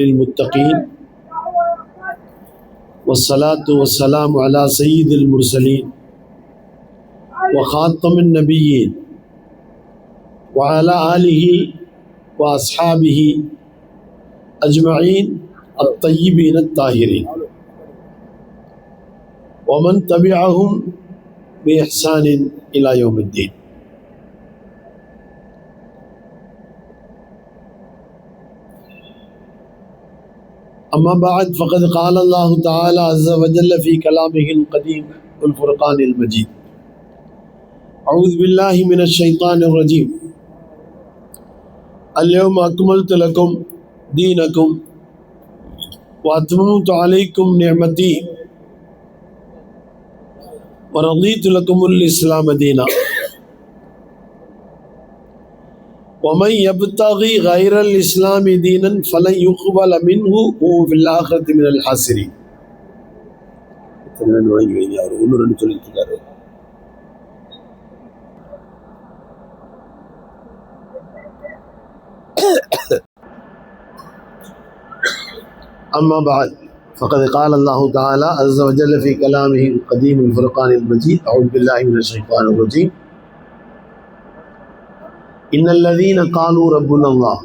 للمتقين والصلاة والسلام على سيد المرسلين وخاتم النبيين وعلى آله وأصحابه أجمعين الطيبين الطاهرين ومن تبعهم بإحسان إلى يوم الدين. أما بعد فقد قال الله تعالى عز وجل في كلامه القديم والفرقان المجيد: أعوذ بالله من الشيطان الرجيم. اليوم أكملت لكم دينكم وأتممت عليكم نعمتي ورضيت لكم الإسلام دينا ومن يبتغي غير الإسلام دينا فلن يقبل منه وهو في الآخرة من الخاسرين. أما بعد فقد قال الله تعالى عز وجل في كلامه القديم الفرقان المجيد: أعوذ بالله من الشيطان الرجيم. إن الذين قالوا ربنا الله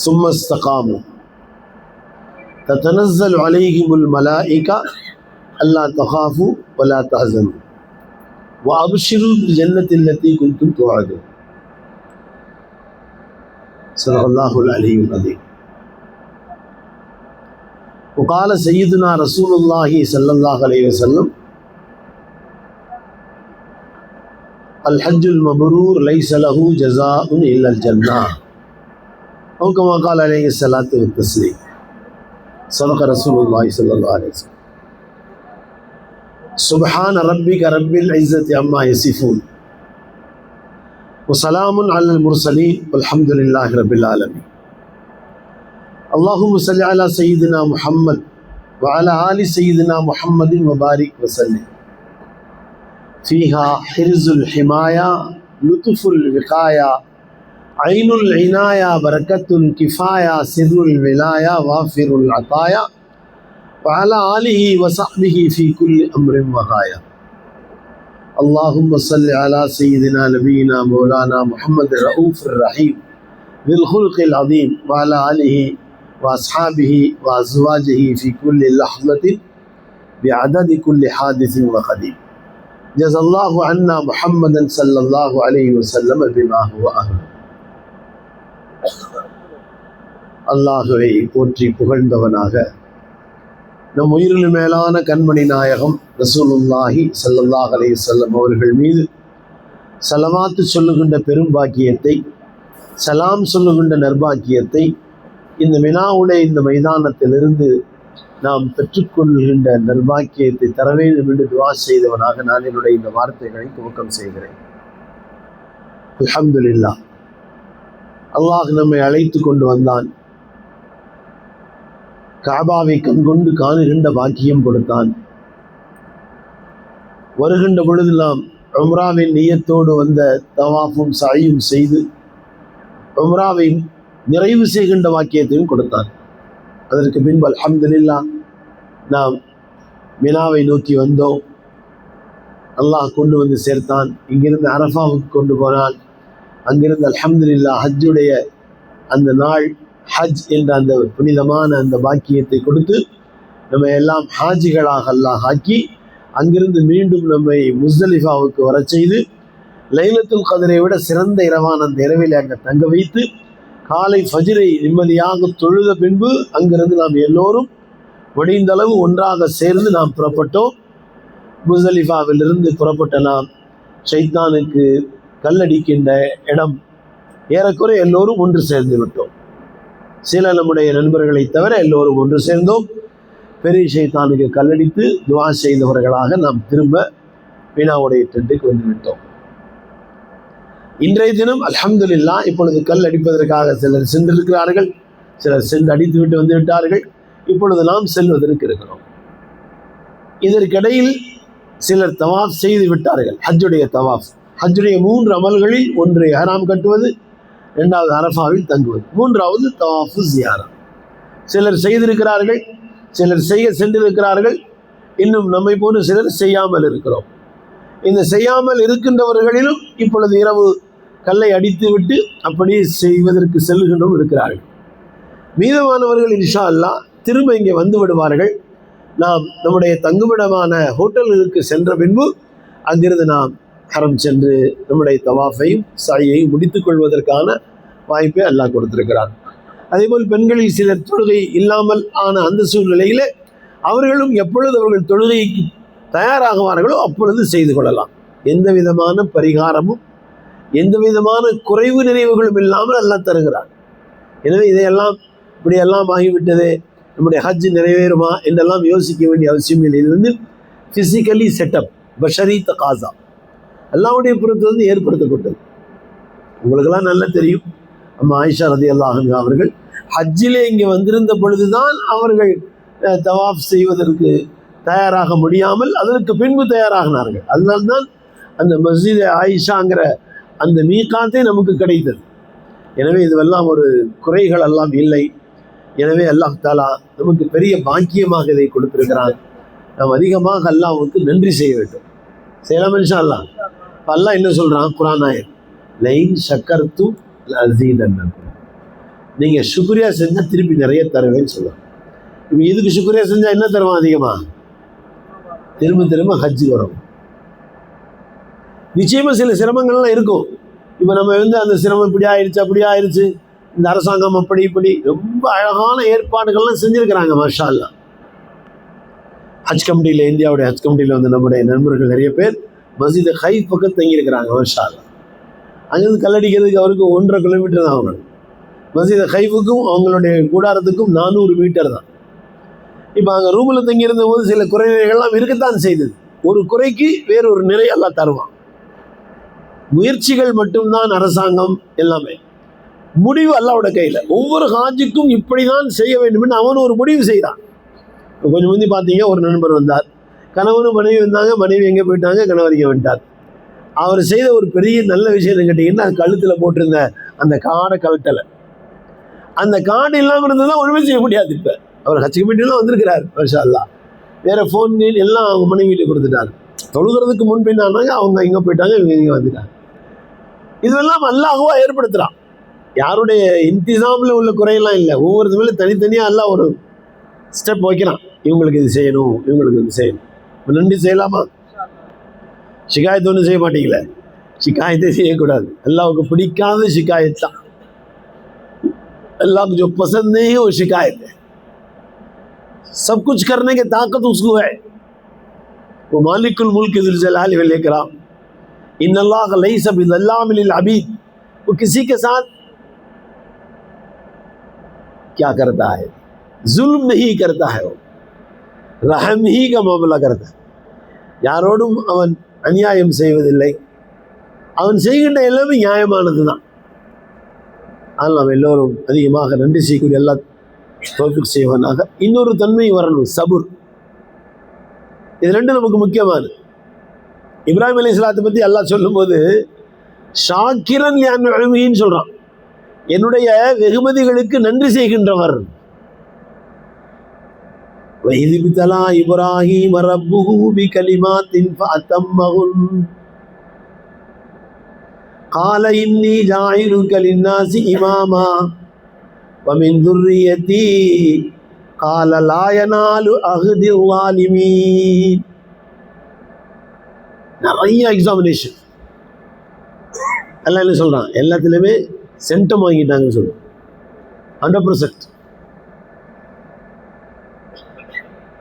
ثم استقاموا تتنزل عليهم الملائكة ألا تخافوا ولا تحزنوا وأبشروا بالجنة التي كنتم توعدون. صدق الله العلي العظيم. وقال سيدنا رسول الله صلى الله عليه وسلم: الحج المبرور ليس له جزاء إلا الجنة، أو كما قال عليه الصلاة والتسليم. صدق رسول الله صلى الله عليه وسلم. سبحان ربك رب العزة عما يصفون وسلام على المرسلين والحمد لله رب العالمين. اللهم صل على سيدنا محمد وعلى آل سيدنا محمد وبارك وسلم. فيها حرز الحماية لطف الوقاية عين العناية بركة الكفاية سر الولاية وافر العطايا وعلى آله وصحبه في كل أمر وغاية. اللهم صل على سيدنا نبينا مولانا محمد الرؤوف الرحيم ذي الخلق العظيم وعلى آله وأصحابه وأزواجه في كل لحظة بعدد كل حادث وقديم. جزا الله عنا محمدا صلى الله عليه وسلم بما هو أهل. அல்லாஹுவை போற்றி புகழ்ந்தவனாக நம் உயிரில் மேலான கண்மணி நாயகம் ரசூலுல்லாஹி ஸல்லல்லாஹு அலைஹி வஸல்லம் அவர்கள் மீது சலவாத்து சொல்லுகின்ற பெரும்பாக்கியத்தை, சலாம் சொல்லுகின்ற நற்பாக்கியத்தை இந்த மினாவுடைய இந்த மைதானத்திலிருந்து நாம் பெற்றுக்கொள்கின்ற நற்பாக்கியத்தை தர வேண்டும் என்று துவா செய்தவனாக நான் என்னுடைய இந்த வார்த்தைகளை துவக்கம் செய்கிறேன். அல்ஹம்துலில்லாஹ். அல்லாஹ் நம்மை அழைத்து கொண்டு வந்தான், காபாவை கண்கொண்டு காணுகின்ற பாக்கியம் கொடுத்தான். வருகின்ற பொழுது நாம் உம்ராவின் நியத்தோடு வந்த தவாஃபும் சாயும் செய்து உம்ராவை நிறைவு செய்கின்ற வாக்கியத்தையும் கொடுத்தான். அதற்கு பின்பு அல்ஹம்துலில்லாஹ் நாம் மினாவை நோக்கி வந்தோம். அல்லாஹ் கொண்டு வந்து சேர்த்தான். இங்கிருந்து அரஃபாவுக்கு கொண்டு போனான். அங்கிருந்து அல்ஹம்துலில்லாஹ் ஹஜ்ஜுடைய அந்த நாள், ஹஜ் என்ற அந்த புனிதமான அந்த பாக்கியத்தை கொடுத்து நம்ம எல்லாம் ஹாஜிகளாக அல்லாஹ் ஆக்கி அங்கிருந்து மீண்டும் நம்மை முஸ்தலிஃபாவுக்கு வர செய்து லைலத்துல் கத்ரை விட சிறந்த இரவான அந்த இரவில் அங்கே தங்க வைத்து காலை ஃபஜ்ரை நிம்மதியாக தொழுத பின்பு அங்கிருந்து நாம் எல்லோரும் முடிந்தளவு ஒன்றாக சேர்ந்து நாம் புறப்பட்டோம். முஸ்தலிஃபாவிலிருந்து புறப்பட்ட நாம் ஷைத்தானுக்கு கல்லடிக்கின்ற இடம் ஏறக்குறை எல்லோரும் ஒன்று சேர்ந்து விட்டோம். சில நம்முடைய நண்பர்களை தவிர எல்லோரும் ஒன்று சேர்ந்தோம். பெரிய ஷைத்தானுக்கு கல்லடித்து துவா செய்தவர்களாக நாம் திரும்ப மீனாவுடைய டென்ட்டுக்கு வந்துவிட்டோம். இன்றைய தினம் அல்ஹம்துலில்லாஹ் இப்பொழுது கல் அடிப்பதற்காக சிலர் சென்றிருக்கிறார்கள், சிலர் சென்று அடித்து விட்டு வந்து விட்டார்கள். இப்பொழுது நாம் செல்வதற்கு இருக்கிறோம். இதற்கிடையில் சிலர் தவாஃப் செய்து விட்டார்கள். ஹஜ்ஜுடைய தவாஃப், ஹஜ்ஜுடைய 3 அமல்களில் ஒன்று இஹ்ராம் கட்டுவது, இரண்டாவது அரஃபாவில் தங்குவது, மூன்றாவது தவாஃபு ஜியாரா. சிலர் செய்திருக்கிறார்கள், சிலர் செய்ய சென்றிருக்கிறார்கள், இன்னும் நம்மை போன்று சிலர் செய்யாமல் இருக்கிறோம். இந்த செய்யாமல் இருக்கின்றவர்களிலும் இப்பொழுது இரவு கல்லை அடித்து விட்டு அப்படி செய்வதற்கு செல்கின்றவர்கள் இருக்கிறார்கள். மீதமானவர்கள் இன்ஷா அல்லாஹ் திரும்ப இங்கே வந்து விடுவார்கள். நாம் நம்முடைய தங்குமிடமான ஹோட்டல்களுக்கு சென்ற பின்பு அங்கிருந்து நாம் ஹரம் சென்று நம்முடைய தவாஃபையும் சாயையும் முடித்துக் கொள்வதற்கான வாய்ப்பை அல்லாஹ் கொடுத்திருக்கிறார். அதேபோல் பெண்களில் சிலர் தொழுகை இல்லாமல் ஆன அந்த சூழ்நிலையில் அவர்களும் எப்பொழுது அவர்கள் தொழுகைக்கு தயாராகுவார்களோ அப்பொழுது செய்து கொள்ளலாம். எந்த விதமான பரிகாரமும் எந்த விதமான குறைவு நினைவுகளும் இல்லாமல் அல்லாஹ் தருகிறார். எனவே இதையெல்லாம் இப்படியெல்லாம் ஆகிவிட்டது, நம்முடைய ஹஜ் நிறைவேறுமா என்றெல்லாம் யோசிக்க வேண்டிய அவசியம் இல்லை. இது வந்து ஃபிசிக்கலி செட்டப், பஷரி தகாசா, அல்லாஹ்வுடைய புறத்திலிருந்து ஏற்படுத்தப்பட்டது. உங்களுக்கெல்லாம் நல்லா தெரியும், நம்ம ஆயிஷா ரலியல்லாஹு அன்ஹா அவர்கள் ஹஜ்ஜிலே இங்கே வந்திருந்த பொழுதுதான் அவர்கள் தவாஃப் செய்வதற்கு தயாராக முடியாமல் அதற்கு பின்பு தயாராகினார்கள். அதனால்தான் அந்த மஸ்ஜித் ஆயிஷாங்கிற அந்த மீகாத்தே நமக்கு கிடைத்தது. எனவே இதுவெல்லாம் ஒரு குறைகள் எல்லாம் இல்லை. எனவே அல்லாஹ் தாலா நமக்கு பெரிய பாக்கியமாக இதை கொடுத்திருக்கிறான். நாம் அதிகமாக அல்லாஹ்வுக்கு நன்றி செய்ய வேண்டும். செய்யலாம் இன்ஷா அல்லாஹ். அல்லாஹ் என்ன சொல்கிறான் குர்ஆன் ஆயத், லைன் ஷக்கர்து லஅஸீதன்னக்கும், நீங்கள் சுக்ரியா செஞ்சால் திருப்பி நிறைய தருவேன்னு சொல்லுவாங்க. இப்போ இதுக்கு சுக்ரியா செஞ்சால் என்ன தருவான் அதிகமாக? திரும்ப திரும்ப ஹஜ்ஜு வரும். நிச்சயமாக சில சிரமங்கள்லாம் இருக்கும். இப்போ நம்ம வந்து அந்த சிரமம் இப்படி ஆயிடுச்சு அப்படி ஆயிடுச்சு, இந்த அரசாங்கம் அப்படி இப்படி ரொம்ப அழகான ஏற்பாடுகள்லாம் செஞ்சுருக்கிறாங்க மாஷா அல்லாஹ். ஹஜ் கமிட்டியில், இந்தியாவுடைய ஹஜ் கமிட்டியில் வந்து நம்முடைய நண்பர்கள் நிறைய பேர் மஸ்ஜித் ஹைஃப் பக்கம் தங்கியிருக்கிறாங்க மாஷா அல்லாஹ். அங்கேருந்து கல்லடிக்கிறதுக்கு அவருக்கு 1.5 கிலோமீட்டர் தான் ஆகணும். மஸ்ஜித் ஹைஃபுக்கும் அவங்களுடைய கூடாரத்துக்கும் 400 மீட்டர் தான். இப்போ அங்கே ரூமில் தங்கியிருந்த போது சில குறைநிறைகள்லாம் இருக்கத்தான் செய்தது. ஒரு குறைக்கு வேறொரு நிறை எல்லாம் தருவான். முயற்சிகள் மட்டும்தான் அரசாங்கம், எல்லாமே முடிவு அல்லாஹ்வோட கையில். ஒவ்வொரு ஹாஜுக்கும் இப்படி தான் செய்ய வேண்டும் என்று அவன் ஒரு முடிவு செய்கிறான். கொஞ்சம் முந்தி பார்த்தீங்க, ஒரு நண்பர் வந்தார், கணவனும் மனைவி வந்தாங்க, மனைவி எங்கே போயிட்டாங்க, கணவர் இங்கே வந்துட்டார். அவர் செய்த ஒரு பெரிய நல்ல விஷயம் கேட்டிங்கன்னா, கழுத்தில் போட்டிருந்த அந்த காடை கழட்டலை. அந்த கார்டு இல்லாமல் இருந்தது தான் ஒன்றுமே செய்ய முடியாது. இப்போ அவர் ஹஜ் கமிட்டிலாம் வந்திருக்கிறார் மாஷா அல்லாஹ். வேறு ஃபோன் எல்லாம் அவங்க மனைவிட்டு கொடுத்துட்டார். தொழுகிறதுக்கு முன்பின் ஆனாங்க, அவங்க இங்கே போயிட்டாங்க, இவங்க இங்கே வந்துட்டாங்க. இதுவெல்லாம் அல்லாஹ்வா ஏற்படுத்துகிறான். யாருடைய இன்திசாமில் உள்ள குறையெல்லாம் இல்லை. ஒவ்வொரு மேலே தனித்தனியாக எல்லாம் ஒரு ஸ்டெப் வைக்கிறான். இவங்களுக்கு இது செய்யணும், இவங்களுக்கு இது செய்யணும். நன்றி செய்யலாமா? ஷிகாயத்து ஒன்றும் செய்ய மாட்டீங்களே. ஷிகாயத்தை செய்யக்கூடாது. அல்லாஹ்வுக்கு பிடிக்காத ஷிகாயத் தான். अल्लाह को जो पसंद नहीं है वो शिकायत है. सब कुछ करने की ताकत उसको है. वो मालिकुल मुल्क ज़ुल जलाल वल इकराम. इन्नल्लाह लैसा बिज़ल्लाम लिल अबीद. वो किसी के साथ क्या करता है? जुल्म नहीं करता है. वो रहम ही का मामला करता है. யாரோடும் அவன் அநியாயம் செய்வதில்லை. அவன் செய்கின்ற எல்லாமே நியாயமானது தான். ஆனால் நாம் எல்லோரும் அதிகமாக நன்றி செய்யக்கூடிய எல்லா தௌஃபீக் செய்வனாக. இன்னொரு தன்மை வரணும், சபுர். இது ரெண்டும் நமக்கு முக்கியமானது. இப்ராஹிம் அலைஹிஸ்ஸலாத்தை பற்றி அல்லாஹ் சொல்லும்போது ஷாக்கிரன் லிஅன்உமின்னு சொல்கிறான். என்னுடைய வெகுமதிகளுக்கு நன்றி செய்கின்றவர். وَإِذِ ابْتَلَى إِبْرَاهِيمَ رَبُّهُ بِكَلِمَاتٍ فَأَتَمَّهُنَّ قال إني جاعلك للناس إماما ومن ذريتي قال لا ينال عهد الظالمين. நிறைய எக்ஸாமினேஷன். எல்லாம் என்ன சொல்கிறான், எல்லாத்துலேயுமே சென்டம் வாங்கிட்டாங்கன்னு சொல்லுவோம். 100%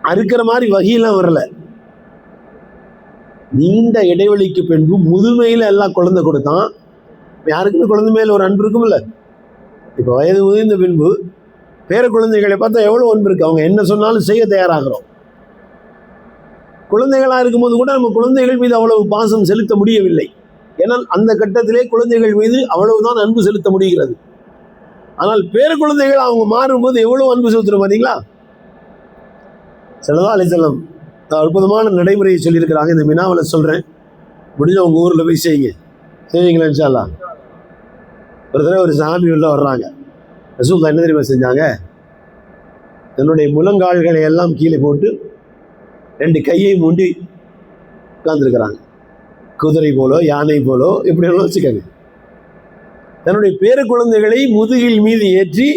அறுக்கிற மாதிரி வகையெல்லாம் வரல. நீண்ட இடைவெளிக்கு பின்பு முதுமையில் எல்லாம் குழந்தை கொடுத்தான். யாருக்குமே குழந்தை மேலே ஒரு அன்பு இருக்கும் இல்லை? இப்போ வயது முதிர்ந்த பின்பு பேர குழந்தைகளை பார்த்தா எவ்வளோ அன்பு இருக்குது. அவங்க என்ன சொன்னாலும் செய்ய தயாராகிறோம். குழந்தைகளாக இருக்கும்போது கூட நம்ம குழந்தைகள் மீது அவ்வளவு பாசம் செலுத்த முடியவில்லை. ஏன்னால் அந்த கட்டத்திலே குழந்தைகள் மீது அவ்வளவுதான் அன்பு செலுத்த முடிகிறது. ஆனால் பேர குழந்தைகள் அவங்க மாறும்போது எவ்வளோ அன்பு செலுத்துகிறோம் பார்த்தீங்களா? ஸல்லல்லாஹு அலைஹி வஸல்லம் அற்புதமான நடைமுறையை சொல்லியிருக்கிறாங்க. இந்த மினாவில் சொல்கிறேன், முடிஞ்ச உங்கள் ஊரில் போய் செய்யுங்க. செய்வீங்களா இன்ஷா அல்லாஹ்? ஒரு தடவை ஒரு சாமி உள்ள வர்றாங்க. ரசூலுல்லாஹ் என்ன தெரியுமா செஞ்சாங்க? தன்னுடைய முழங்கால்களை எல்லாம் கீழே போட்டு 2 கையை மூண்டி உட்கார்ந்துருக்கிறாங்க. குதிரை போலோ யானை போலோ இப்படி எல்லாம் வச்சுக்கோங்க. தன்னுடைய பேர குழந்தைகளை முதுகில் மீது ஏற்றி,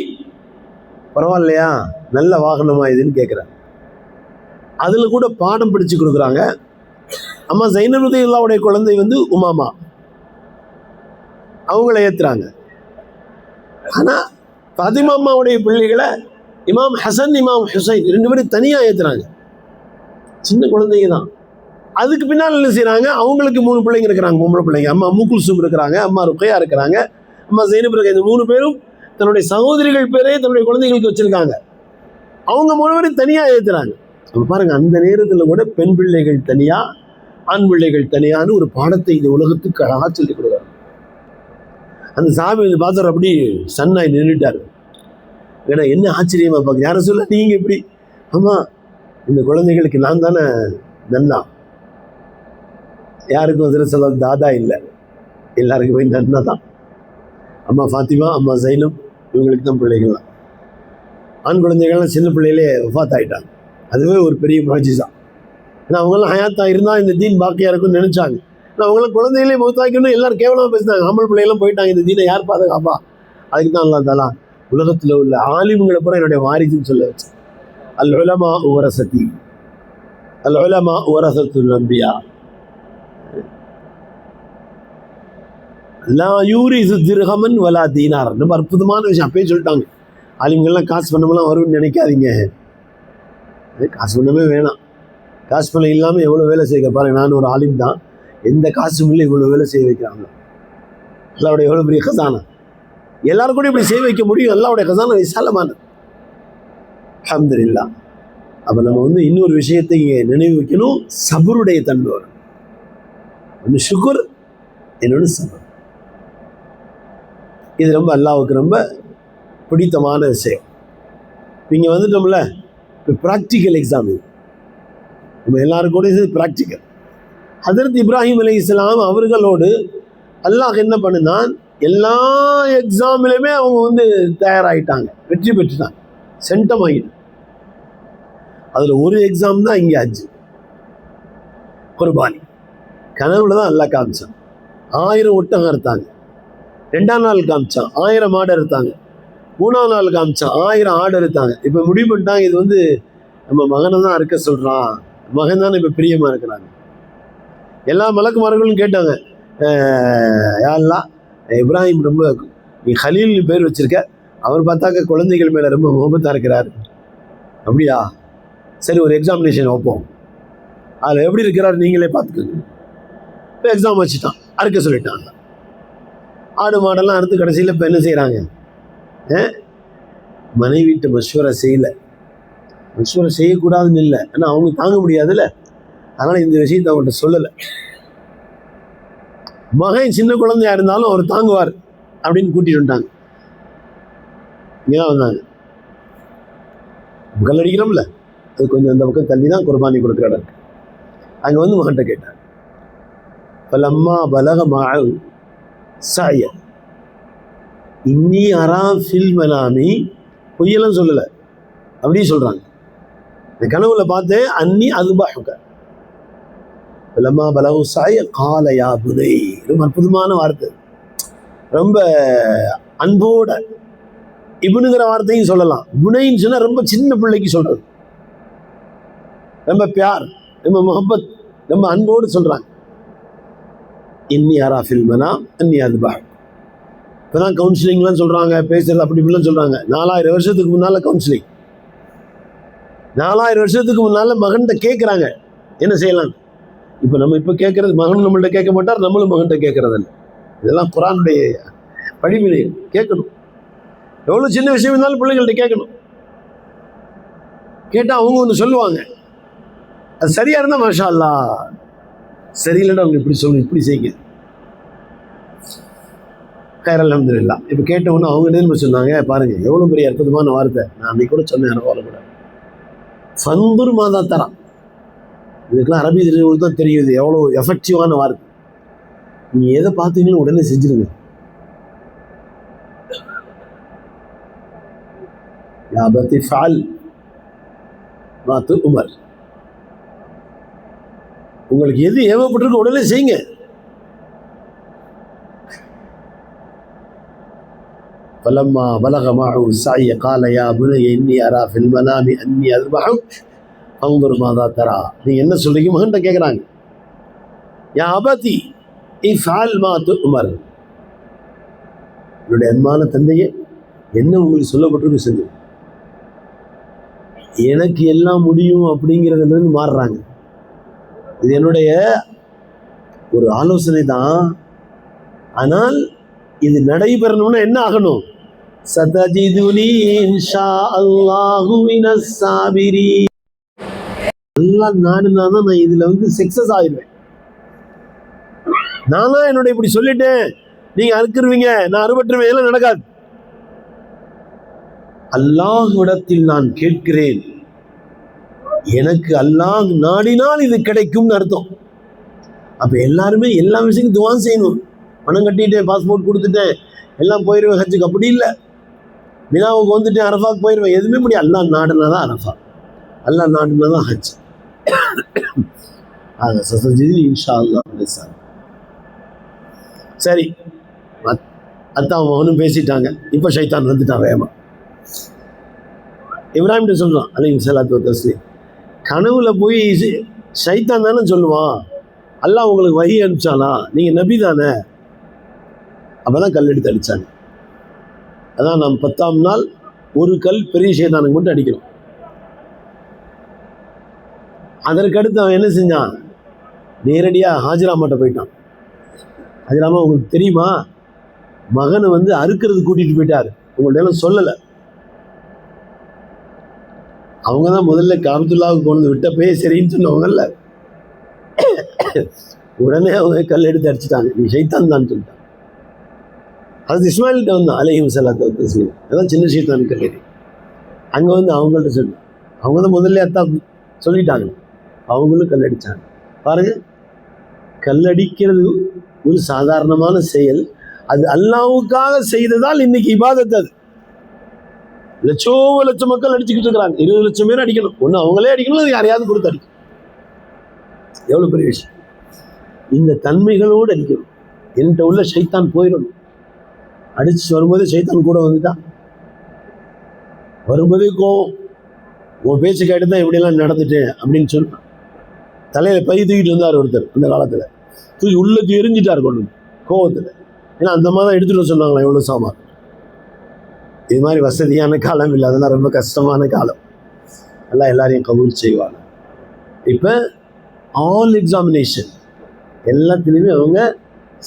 பரவாயில்லையா நல்ல வாகனமா இதுன்னு கேட்குறாங்க. அதில் கூட பாடம் பிடிச்சு கொடுக்குறாங்க. அம்மா ஜைனப் ரலியல்லாஹுடைய குழந்தை உமாமா, அவங்கள ஏற்றுறாங்க. ஆனால் ஃபாத்திமா அம்மாவுடைய பிள்ளைகளை இமாம் ஹசன் இமாம் ஹுசைன் 2 பேரும் தனியாக ஏற்றுறாங்க. சின்ன குழந்தைங்க தான். அதுக்கு பின்னால் என்ன செய்கிறாங்க? அவங்களுக்கு 3 பிள்ளைங்க இருக்கிறாங்க, பொம்பளை பிள்ளைங்க. அம்மா முகுல்சும் இருக்கிறாங்க, அம்மா ருக்கையா இருக்கிறாங்க, அம்மா ஜைனப் இருக்காங்க. இந்த 3 பேரும் தன்னுடைய சகோதரிகள் பேரே தன்னுடைய குழந்தைகளுக்கு வச்சுருக்காங்க. அவங்க 3 பேரும் தனியாக ஏற்றுறாங்க. அப்போ பாருங்கள், அந்த நேரத்தில் கூட பெண் பிள்ளைகள் தனியாக, ஆண் பிள்ளைகள் தனியான்னு ஒரு பாடத்தை இந்த உலகத்துக்கு அழகாக சொல்லிக் கொடுக்குறாங்க. அந்த சாமி பார்த்தார், அப்படி சன்னாய் நின்றுட்டார். ஏன்னா என்ன ஆச்சரியமாக பார்க்க, யாரை சொல்ல நீங்கள் இப்படி? ஆமாம், இந்த குழந்தைகளுக்கு நான் தானே நன்னா. யாருக்கும் சொல்ல தாதா இல்லை, எல்லாருக்குமே நன்னா தான். அம்மா ஃபாத்திமா, அம்மா ஜைனப், இவங்களுக்கு தான் பிள்ளைகள்லாம். ஆண் குழந்தைகள்லாம் சின்ன பிள்ளையிலே வஃபாத் ஆகிட்டாங்க. அதுவே ஒரு பெரிய முஅஜிஸா. ஏன்னா அவங்களாம் ஹயாத்தாக இருந்தால் இந்த தீன் பாக்கியாக இருக்குன்னு நினச்சாங்க. ஆனால் அவங்களாம் குழந்தைகளே மௌத்தாக்கணும்னு எல்லாரும் கேவலமாக பேசினாங்க. ஆம்பளை பிள்ளைகள்லாம் போயிட்டாங்க, இந்த தீனை யார் பாதுகாப்பா? அதுக்கு தான் அல்லாஹ் தஆலா உலகத்தில் உள்ள ஆலிம்களை பூரா என்னுடைய வாரிசுன்னு சொல்ல வச்சு. அல் உலமா வரசதி, அல் உலமா வரசத்துல் அன்பியா, லா யூரிசு திர்ஹமன் வலா தீனார். ரொம்ப அற்புதமான விஷயம் அப்பயே சொல்லிட்டாங்க. ஆலிம்கள்லாம் காசு பண்ணமெல்லாம் வரும்னு நினைக்காதீங்க. காசு பண்ணவே வேணாம். காசு பணம் இல்லாமல் எவ்வளோ வேலை செய்ய பாருங்க. நான் ஒரு ஆலிம் தான், எந்த காசும் இல்லை, இவ்வளோ வேலை செய்ய வைக்கிறாங்க. அல்லாவுடைய எவ்வளோ பெரிய கசானா. எல்லாரும் கூட இப்படி செய்ய வைக்க முடியும். அல்லாவுடைய கசானா விசாலமானது. அல்ஹம்துலில்லாஹ். அப்போ நம்ம இன்னொரு விஷயத்தை இங்கே நினைவு வைக்கணும். சபருடைய தன்மை வரும். ஒன்று ஷுக்குர், இன்னொன்று சபர். இது ரொம்ப அல்லாவுக்கு ரொம்ப பிடித்தமான விஷயம். இங்கே வந்துட்டோம்ல, இப்போ ப்ராக்டிக்கல் எக்ஸாம். இது நம்ம எல்லாரும் கூட இது ப்ராக்டிக்கல். ஹதரத் இப்ராஹிம் அலைஹிஸ்ஸலாம் அவர்களோடு அல்லாஹ் என்ன பண்ணுனான்? எல்லா எக்ஸாம்லையுமே அவங்க தயாராகிட்டாங்க, வெற்றி பெற்றுட்டாங்க, சென்டம் ஆகிட்டு. அதில் ஒரு எக்ஸாம் தான் இங்கே ஹஜ், குர்பானி. கனவுல தான் அல்லாஹ் காமிச்சான். 1000 ஒட்டகம் அறுத்தாங்க. 2ஆம் நாள் காமிச்சான் 1000 மாடு அறுத்தாங்க. 3ஆம் நாள் காமிச்சான் 1000 ஆடு அறுத்தாங்க. இப்போ முடிவு பண்ணிட்டாங்க, இது நம்ம மகனை தான் அறுக்க சொல்கிறான், மகன் தான் இப்போ பிரியமாக இருக்கிறாங்க. எல்லா மலக்குமார்களும் கேட்டாங்க, யா அல்லாஹ், இப்ராஹிம் ரொம்ப நீ ஹலீல்னு பேர் வச்சிருக்க, அவர் பார்த்தாக்க குழந்தைகள் மேலே ரொம்ப முகபத்தாக இருக்கிறார். அப்படியா? சரி, ஒரு எக்ஸாமினேஷன் வைப்போம், அதில் எப்படி இருக்கிறார் நீங்களே பார்த்துக்கோங்க. இப்போ எக்ஸாம் வச்சுட்டான், அறுக்க சொல்லிட்டாங்க. ஆடு மாடெல்லாம் அறுத்து கடைசியில் இப்போ என்ன செய்கிறாங்க? மனைவிட்டு மஷ்வரை செய்யலை. மஷ்வரை செய்யக்கூடாதுன்னு இல்லை, ஆனால் அவங்க தாங்க முடியாதுல்ல, அதனால் இந்த விஷயத்தை அவங்கள்ட்ட சொல்லலை. மகன் சின்ன குழந்தையா இருந்தாலும் அவர் தாங்குவார் அப்படின்னு கூட்டிட்டு வந்துட்டாங்க. இங்கே தான் வந்தாங்க. கல் அடிக்கிறோம்ல, அது கொஞ்சம் அந்த பக்கம் தள்ளி தான் குர்பானி கொடுக்குற இடம். அங்கே மகன்கிட்ட கேட்டார், பலம்மா பலக மஅஹு ஸஅய இன்னி அரா ஃபில் மனாமி. பொய்யெல்லாம் சொல்லலை, அப்படியே சொல்கிறாங்க. இந்த கனவுல பார்த்து அன்னி அஸ்பஹுக பலம்மா பலகு ஸஅய கால யா புனை. ரொம்ப அற்புதமான வார்த்தை, ரொம்ப அன்போட. இப்னுங்கிற வார்த்தையும் சொல்லலாம். புனைன்னு சொன்னால் ரொம்ப சின்ன பிள்ளைக்கு சொல்கிறது, ரொம்ப பியார், ரொம்ப முஹப்பத், ரொம்ப அன்போடு சொல்கிறாங்க. இன்னி அரா ஃபில் மனாம் அன்னி அஸ்பஹுக. இப்போ தான் கவுன்சிலிங்லாம் சொல்கிறாங்க, பேசுகிறது அப்படி இப்படிலாம் சொல்கிறாங்க. 4000 வருஷத்துக்கு முன்னால் கவுன்சிலிங். 4000 வருஷத்துக்கு முன்னால் மகன்கிட்ட கேட்குறாங்க என்ன செய்யலாம். இப்போ நம்ம இப்போ கேட்குறது, மகன் நம்மள்கிட்ட கேட்க மாட்டார், நம்மளும் மகன்கிட்ட கேட்குறதில்ல. இதெல்லாம் குர்ஆனுடைய படிப்பினை. கேட்கணும், எவ்வளோ சின்ன விஷயம் இருந்தாலும் பிள்ளைங்கள்ட்ட கேட்கணும். கேட்டால் அவங்க ஒன்று சொல்லுவாங்க. அது சரியாக இருந்தால் மாஷா அல்லாஹ், சரியில்லைன்னா அவங்க இப்படி சொல்லணும், இப்படி செய்யுங்க, கைர் அல்ஹம்துலில்லாஹ். இப்போ கேட்டவொன்னே அவங்க என்ன சொன்னாங்க பாருங்கள், எவ்வளோ பெரிய அற்புதமான வார்த்தை. நான் அன்றைக்கி கூட சொன்னேன், அனுபவம் கூட. ஃபந்துர் மாதா தரா. இதுக்கெல்லாம் அரபி தெரிஞ்சவங்களுக்கு தான் தெரியுது எவ்வளோ எஃபெக்டிவான வார்த்தை. நீங்கள் எதை பார்த்தீங்களும் உடனே செஞ்சுருங்க. யா அபதி ஃபஅல் மா துஅமர், உங்களுக்கு எது ஏவப்பட்டிருக்கு உடனே செய்யுங்க. فلما بلغ معه السعي قال يا بني إني أرى في المنام أني أذبحك فانظر ماذا ترى. நீங்க என்ன சொல்றீங்க மகன்கிட்ட கேட்குறாங்க. யா அபதி இஃப்அல் மா துஅமர், என்னுடைய அன்பான தந்தையே என்ன உங்களுக்கு சொல்லப்பட்டிருக்கு செஞ்சு. எனக்கு எல்லாம் முடியும் அப்படிங்கிறதுல இருந்து மாறுறாங்க. இது என்னுடைய ஒரு ஆலோசனை தான். ஆனால் இது நடைபெறணும்னா என்ன ஆகணும்? சதஜிதுனி இன்ஷா அல்லாஹு மினஸ் சாபிரீன். அல்லாஹ் நாடுனா தான் நான் இதுல சக்சஸ் ஆயிடுவேன். நானா என்னோட இப்படி சொல்லிட்டேன், நீங்க அறுக்குருவீங்க, நான் அறுபட்டுருவேன், எல்லாம் நடக்காது. அல்லாஹ்விடத்தில் நான் கேட்கிறேன், எனக்கு அல்லாஹ் நாடினால் இது கிடைக்கும்னு அர்த்தம். அப்ப எல்லாருமே எல்லா விஷயத்தையும் துவா செய்யணும். பணம் கட்டிட்டேன், பாஸ்போர்ட் கொடுத்துட்டேன், எல்லாம் போயிடுவேன் ஹஜ்ஜுக்கு, அப்படி இல்லை. மினாவுக்கு வந்துட்டேன், அரஃபாக்கு போயிடுவேன், எதுவுமே முடியும். அல்லாஹ் நாடுனா தான் அரஃபா, அல்லாஹ் நாடுனா தான் ஹஜ். சதஜிதுனி இன்ஷா அல்லாஹ். சரி, அத்தான் மகனும் பேசிட்டாங்க. இப்போ ஷைத்தான் வந்துட்டான் வேகமா. இப்ராஹிம்கிட்ட சொல்றான் அலைஹிஸ்ஸலாத்து வஸ்ஸலாம், கனவுல போய் ஷைத்தான் தானே சொல்லுவான், அல்லாஹ் உங்களுக்கு வஹி அனுப்பிச்சானா, நீங்க நபி தானே. அப்பதான் கல் எடுத்து அடிச்சாங்க. அதான் நாம் 10ஆம் நாள் ஒரு கல் பெரிய ஷைத்தானுக்கு மட்டும் அடிக்கணும். அதற்கடுத்து அவன் என்ன செஞ்சான், நேரடியாக ஹாஜிராமாட்ட போயிட்டான். ஹாஜிராமா உங்களுக்கு தெரியுமா, மகனை அறுக்கிறது கூட்டிட்டு போயிட்டாரு, உங்கள்ட்ட எல்லாம் சொல்லலை. அவங்க தான் முதல்ல காபத்துல்லாவுக்கு கொண்டு விட்டப்பே சரின்னு சொன்னவங்கல்ல. உடனே அவங்க கல் எடுத்து அடிச்சுட்டாங்க, நீ ஷைத்தான் தான் சொல்லிட்டாங்க. அது இஸ்மாயில்கிட்ட வந்தான் அலைஹிஸ்ஸலாத்து வஸ்ஸலாம். அதான் சின்ன ஷைத்தான் கல். அங்கே அவங்கள்ட்ட சொன்னான். அவங்க தான் முதல்ல அத்தா சொல்லிட்டாங்க, அவங்களும் கல் அடித்தாங்க. பாருங்க, கல்லடிக்கிறது ஒரு சாதாரணமான செயல். அது அல்லாஹ்வுக்காக செய்ததால் இன்னைக்கு இபாதத். அது லட்சம் மக்கள் அடிச்சுக்கிட்டு இருக்கிறாங்க. 20 லட்சம் பேர் அடிக்கணும். ஒன்று அவங்களே அடிக்கணும், அது யாரையாவது கொடுத்து அடிக்கணும். எவ்வளோ பெரிய விஷயம். இந்த தன்மைகளோடு அடிக்கணும். என்கிட்ட உள்ள ஷைத்தான் போயிடணும். அடிச்சு வரும்போதே ஷைத்தான் கூட வந்துட்டான். வரும்போதே கோவம், உன் பேச்சு கேட்டு தான் இப்படியெல்லாம் நடந்துட்டேன் அப்படின்னு சொன்னான். தலையில் பை தூக்கிட்டு வந்தார் ஒருத்தர். அந்த காலத்தில் தூக்கி உள்ளுக்கு எரிஞ்சிட்டார் கொண்டு கோவத்தில். ஏன்னா அந்த மாதிரி தான் எடுத்துகிட்டு சொன்னாங்களா எவ்வளோ சாமான். இது மாதிரி வசதியான காலம் இல்லை, அதெல்லாம் ரொம்ப கஷ்டமான காலம். எல்லாம் எல்லாரையும் கபூல் செய்வாங்க. இப்போ ஆல் எக்ஸாமினேஷன் எல்லாத்துலேயுமே அவங்க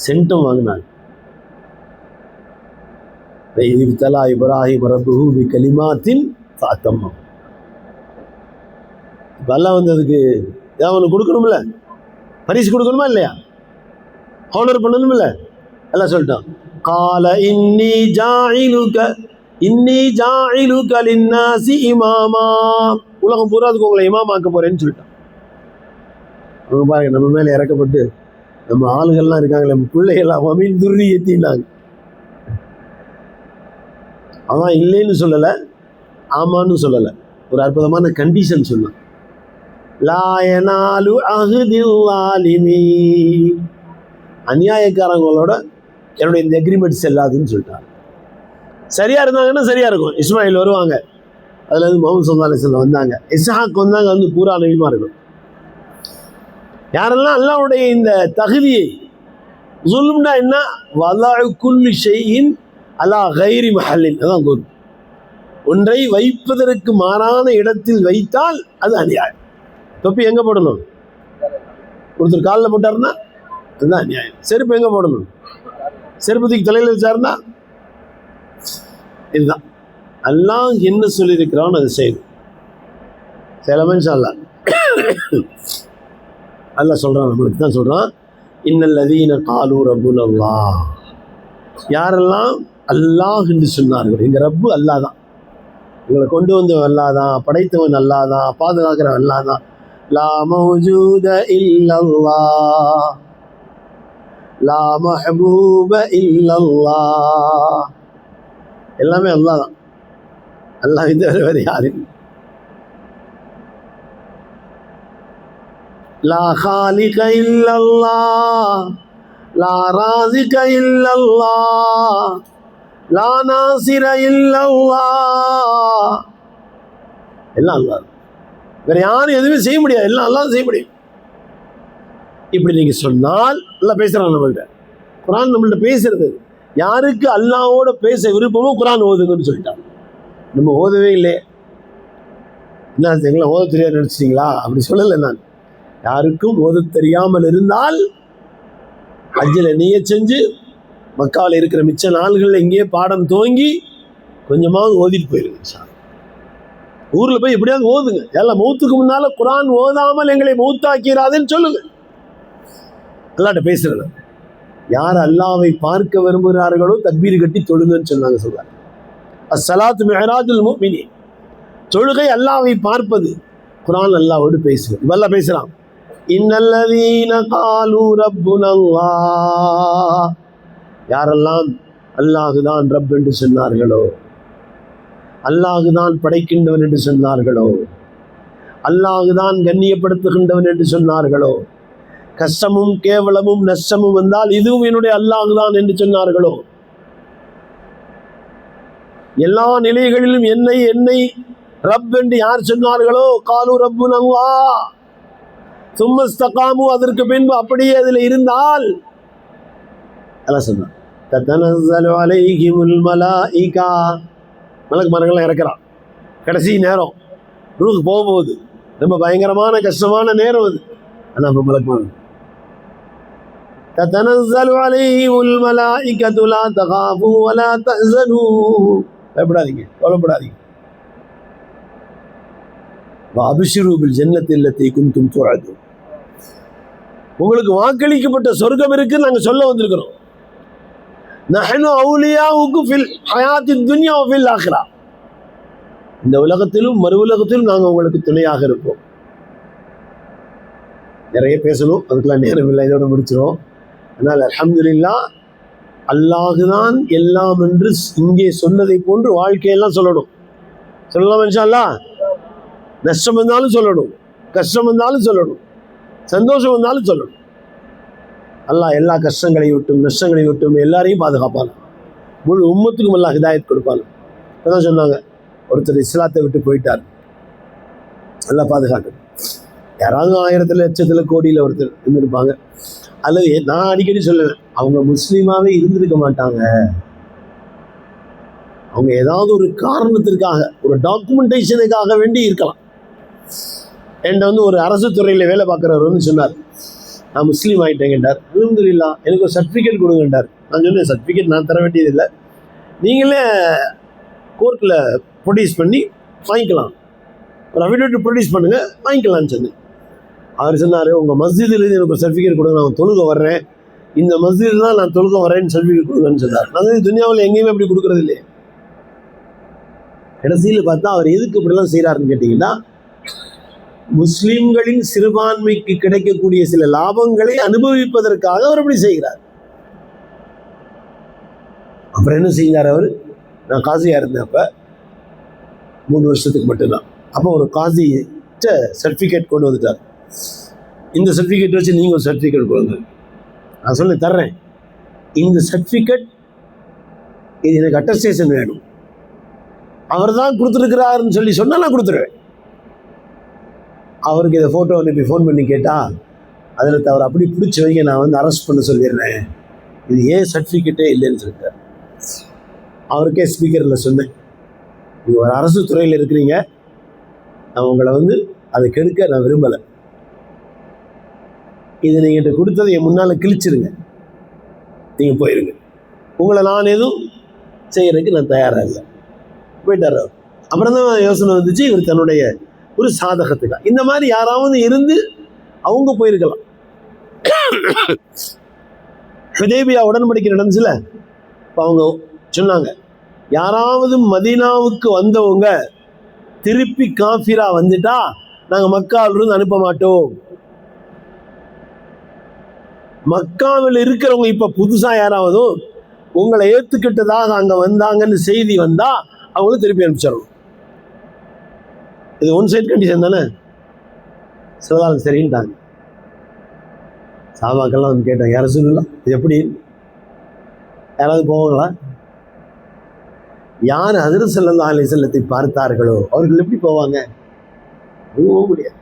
சென்டம் வாங்கினாங்க. இப்தலா இப்ராஹிம் ரப்புஹு பி கலிமாத்தின் ஃபஅத்தம்மஹு. இப்போ எல்லாம் அதுக்கு அவனுக்கு கொடுக்கணும்ல, பரிசு கொடுக்கணுமா இல்லையா, ஹானர் பண்ணணும்ல. எல்லாம் சொல்லிட்டான், கால இன்னி ஜாயிலுக லின்னாசி இமாமா, உலகம் பூரா அதுக்கு உங்களை இமாமாக்க போறேன்னு சொல்லிட்டான். அவங்க பாருங்க, நம்ம மேலே இறக்கப்பட்டு நம்ம ஆளுகள்லாம் இருக்காங்களே, நம்ம பிள்ளைகள்லாம் அமீன் துர்ரியத்தின்னாங்க. அவன் இல்லைன்னு சொல்லலை, ஆமான்னு சொல்லலை, ஒரு அற்புதமான கண்டிஷன் சொன்னான். லா யனாலு அஹ்தில் ஸாலிமீன், அநியாயக்காரங்களோட என்னுடைய இந்த எக்ரிமெண்ட் செல்லாதுன்னு சொல்லிட்டாங்க. சரியா இருந்தாங்கன்னா சரியா இருக்கும். இஸ்மாயில் வருவாங்க, அதுல முஹம்மது ஸல்லல்லாஹு அலைஹி வஸல்லம் வந்தாங்க, இஸ்ஹாக் வந்தாங்க, பூரா நபிமா இருக்கும். யாரெல்லாம் அல்லாஹ்வுடைய இந்த தகுதியை, ஸுல்ம்னா என்ன, வலஉ குல்லி ஷைஇன் அலா கைரி மஹல்லின், அதான் குரு. ஒன்றை வைப்பதற்கு மாறான இடத்தில் வைத்தால் அது அநியாயம். தொப்பி எங்க போடணும், ஒருத்தர் காலில் போட்டாருன்னா அதுதான் அநியாயம். செருப்பு எங்க போடணும், செருப்பத்துக்கு தலையில் வச்சாருன்னா இதுதான். அல்லாஹ் என்ன சொல்லியிருக்கிறான்னு அது செய்யும். சிலமன்ஷா அல்லாஹ் சொல்றான், நம்மளுக்கு தான் சொல்றான், இன்னல்லதீன காலு ரப்புனல்லாஹ், யாரெல்லாம் அல்லாஹ் என்று சொன்னார்கள், எங்க ரப்பு அல்லாஹ் தான், உங்களை கொண்டு வந்தவன் அல்லாஹ் தான், படைத்தவன் அல்லாஹ் தான், பாதுகாக்கிறவன் அல்லாஹ் தான். லா மௌஜூத இல்லல்லாஹ், லா மஹ்பூப இல்லல்லாஹ், எல்லாமே அல்லாஹ் தான். அல்லாஹ்வை தவிர வேறு யாரும். லா காலிக இல்லல்லாஹ், லா ராஸிக இல்லல்லாஹ், லா நாசிர இல்லல்லாஹ். எல்லாம் அல்லாஹ், வேற யாரும் எதுவுமே செய்ய முடியாது, எல்லாம் அல்லாஹ் செய்ய முடியும். இப்படி நீங்க சொன்னால் அல்லாஹ் பேசுறான் நம்மள்ட்ட. குர்ஆன் நம்மள்ட்ட பேசுறது. யாருக்கு அல்லாஹ்வோட பேச விருப்பமோ குர்ஆன் ஓதுங்கன்னு சொல்லிட்டாங்க. நம்ம ஓதவே இல்லை. என்ன எங்களை ஓத தெரியாது நினைச்சிட்டீங்களா? அப்படி சொல்லலை நான். யாருக்கும் ஓத தெரியாமல் இருந்தால் ஹஜ்ஜில் நிய்யத் செஞ்சு மக்காவில் இருக்கிற மிச்ச நாள்களில் இங்கேயே பாடம் துவங்கி கொஞ்சமாவது ஓதிட்டு போயிருங்க. ஊரில் போய் எப்படியாவது ஓதுங்க. எல்லாம் மௌத்துக்கு முன்னால குர்ஆன் ஓதாமல் எங்களை மௌத்தாக்கிறாதுன்னு சொல்லுங்க. அல்லாஹ்ட்ட பேசுறது. யார் அல்லாஹ்வை பார்க்க விரும்புகிறார்களோ தக்பீர் கட்டி தொழுங்கன்னு சொன்னாங்க. சொல்றாங்க அஸ்ஸலாத்து மிஅராஜுல் முஃமினீன். தொழுகை அல்லாஹ்வை பார்ப்பது. குர்ஆன் அல்லாஹ்வோடு பேசுறது. இவெல்லாம் பேசுறான். இன்னல்லதீன காலு ரப்புனல்லாஹ். யாரெல்லாம் அல்லாஹுதான் ரப் என்று சொன்னார்களோ, அல்லாஹுதான் படைக்கின்றவன் என்று சொன்னார்களோ, அல்லாஹுதான் கண்ணியப்படுத்துகின்றவன் என்று சொன்னார்களோ, கஷ்டமும் கேவலமும் நஷ்டமும் வந்தால் இதுவும் என்னுடைய அல்லாஹுதான் என்று சொன்னார்களோ, எல்லா நிலைகளிலும் என்னை என்னை ரப் என்று யார் சொன்னார்களோ, காலு ரப்புனல்லாஹ் சும்ம இஸ்தகாமு, அதற்கு பின்பு அப்படியே அதில் இருந்தால் அல்லாஹ் சொன்னான் தத்தனஸ்ஸலு அலைஹிமுல் மலாயிகா. மலக்குமார்கள்லாம் இறக்குறான். கடைசி நேரம், ரூஹ் போகும்போது ரொம்ப பயங்கரமான கஷ்டமான நேரம் அது. ஆனால் இப்போ மலக்குமார்கள் தத்தனஸ்ஸலு அலைஹிமுல் மலாயிகத்து லா தகாஃபு வலா தஹ்ஸனு. பயப்படாதீங்க, கவலைப்படாதீங்க. வஅப்ஷிரு பில் ஜன்னத்தி அல்லதி குன்தும் துஅதூன். உங்களுக்கு வாக்களிக்கப்பட்ட சொர்க்கம் இருக்குன்னு நாங்கள் சொல்ல வந்திருக்கிறோம். நஹ்னு அவுலியாவுக்கும் ஃபில் ஹயாத்தி துன்யா வ ஃபில் ஆখিরা. இந்த உலகத்திலும் மறு உலகத்திலும் நாங்கள் உங்களுக்கு துணையாக இருப்போம். நிறைய பேசணும், அதுக்கெல்லாம் நேரம் இல்லை, இதோட முடிச்சிடும். அதனால் அல்ஹம்துலில்லாஹ், அல்லாஹுதான் எல்லாம் என்று இங்கே சொன்னதை போன்று வாழ்க்கையெல்லாம் சொல்லணும். சொல்லலாம் இன்ஷா அல்லாஹ். நஷ்டம் வந்தாலும் சொல்லணும், கஷ்டம் வந்தாலும் சொல்லணும், சந்தோஷம் வந்தாலும் சொல்லணும். அல்லாஹ் எல்லா கஷ்டங்களை விட்டும் நஷ்டங்களை விட்டும் எல்லாரையும் பாதுகாப்பாங்க. முழு உம்மத்துக்கும் அல்லாஹ் ஹிதாயத் கொடுப்பாங்க. இப்போதான் சொன்னாங்க, ஒருத்தர் இஸ்லாத்தை விட்டு போயிட்டார், நல்லா பாதுகாக்கணும். யாராவது 1000 லட்சத்தில் கோடியில் ஒருத்தர் இருந்திருப்பாங்க. அல்லது நான் அடிக்கடி சொல்லுவேன், அவங்க முஸ்லீமாவே இருந்திருக்க மாட்டாங்க. அவங்க ஏதாவது ஒரு காரணத்திற்காக, ஒரு டாக்குமெண்டேஷனுக்காக வேண்டி இருக்கலாம். என்கிட்ட வந்து ஒரு அரசு துறையில் வேலை பார்க்குறவர் வந்து சொன்னார், நான் முஸ்லீம் ஆகிட்டேங்கன்றார். அல்ஹம்துலில்லாஹ், எனக்கு ஒரு சர்டிஃபிகேட் கொடுங்கன்றார். நான் சொன்னேன், சர்டிஃபிகேட் நான் தர வேண்டியதில்லை, நீங்களே கோர்ட்டில் ப்ரொடியூஸ் பண்ணி வாங்கிக்கலாம், ஒரு அஃபிடேவிட் ப்ரொடியூஸ் பண்ணுங்கள், வாங்கிக்கலான்னு சொன்னேன். அவர் சொன்னார், உங்கள் மஸ்ஜிதுலேருந்து எனக்கு ஒரு சர்டிஃபிகேட் கொடுங்க, நான் தொழுக வர்றேன், இந்த மஸ்ஜிதில் தான் நான் தொழுக வரேன்னு சர்டிஃபிகேட் கொடுங்கன்னு சொன்னார். நான் துனியாவில் எங்கேயுமே அப்படி கொடுக்குறது இல்லையே. கடைசியில் பார்த்தா அவர் எதுக்கு இப்படிலாம் செய்கிறாருன்னு கேட்டிங்கன்னா, முஸ்லிம்களின் சிறுபான்மைக்கு கிடைக்கக்கூடிய சில லாபங்களை அனுபவிப்பதற்காக அவர் அப்படி செய்கிறார். அப்புறம் என்ன செய்கிறார் அவர்? நான் காசியாக இருந்தேன் அப்போ, 3 வருஷத்துக்கு மட்டும்தான். அப்போ ஒரு காசிட்ட சர்டிஃபிகேட் கொண்டு வந்துட்டார். இந்த சர்டிஃபிகேட் வச்சு நீங்கள் ஒரு சர்டிஃபிகேட் கொடுங்க. நான் சொல்லி தர்றேன், இந்த சர்டிஃபிகேட் இது எனக்கு அட்டஸ்டேஷன் வேணும், அவர் தான் கொடுத்துருக்கிறாருன்னு சொல்லி சொன்னால் நான் கொடுத்துருவேன். அவருக்கு இதை ஃபோட்டோ அனுப்பி ஃபோன் பண்ணி கேட்டால், அதில் அவர் அப்படி பிடிச்சி வைங்க, நான் வந்து அரெஸ்ட் பண்ண சொல்லிடுறேன், இது ஏன் சர்டிஃபிகேட்டே இல்லைன்னு சொல்லிட்டார். அவருக்கே ஸ்பீக்கரில் சொன்னேன், நீங்கள் ஒரு அரசு துறையில் இருக்கிறீங்க, நான் உங்களை வந்து அதை கெடுக்க நான் விரும்பலை, இது நீங்கள் கொடுத்ததை என் முன்னால் கிழிச்சிருங்க, நீங்கள் போயிருங்க, உங்களை நான் எதுவும் செய்கிறதுக்கு நான் தயாராக இல்லை. போயிட்டார் அவர். அப்புறம் தான் யோசனை வந்துச்சு, இவர் தன்னுடைய ஒரு சாதகத்துக்காக இந்த மாதிரி யாராவது இருந்து அவங்க போயிருக்கலாம். ஹுதைபியா உடன்படிக்கை நடந்துச்சுல, இப்போ அவங்க சொன்னாங்க, யாராவது மதீனாவுக்கு வந்தவங்க திருப்பி காஃபிரா வந்துட்டா நாங்கள் மக்காவிலிருந்து அனுப்ப மாட்டோம். மக்காவில் இருக்கிறவங்க இப்போ புதுசாக யாராவதும் உங்களை ஏற்றுக்கிட்டதாக அங்கே வந்தாங்கன்னு செய்தி வந்தால் அவங்களும் திருப்பி அனுப்பிச்சிடணும். இது ஒன் சைட் கண்டிஷன் தானே. சிலதாலும் சரின்ட்டாங்க. சாபாக்கெல்லாம் வந்து கேட்டாங்க, யார சொல்லலாம் இது எப்படி? யாராவது போவாங்களா? யார் ஹஜ்ரத் ஸல்லல்லாஹு அலைஹி வஸல்லத்தை பார்த்தார்களோ அவர்கள் எப்படி போவாங்க? போக முடியாது.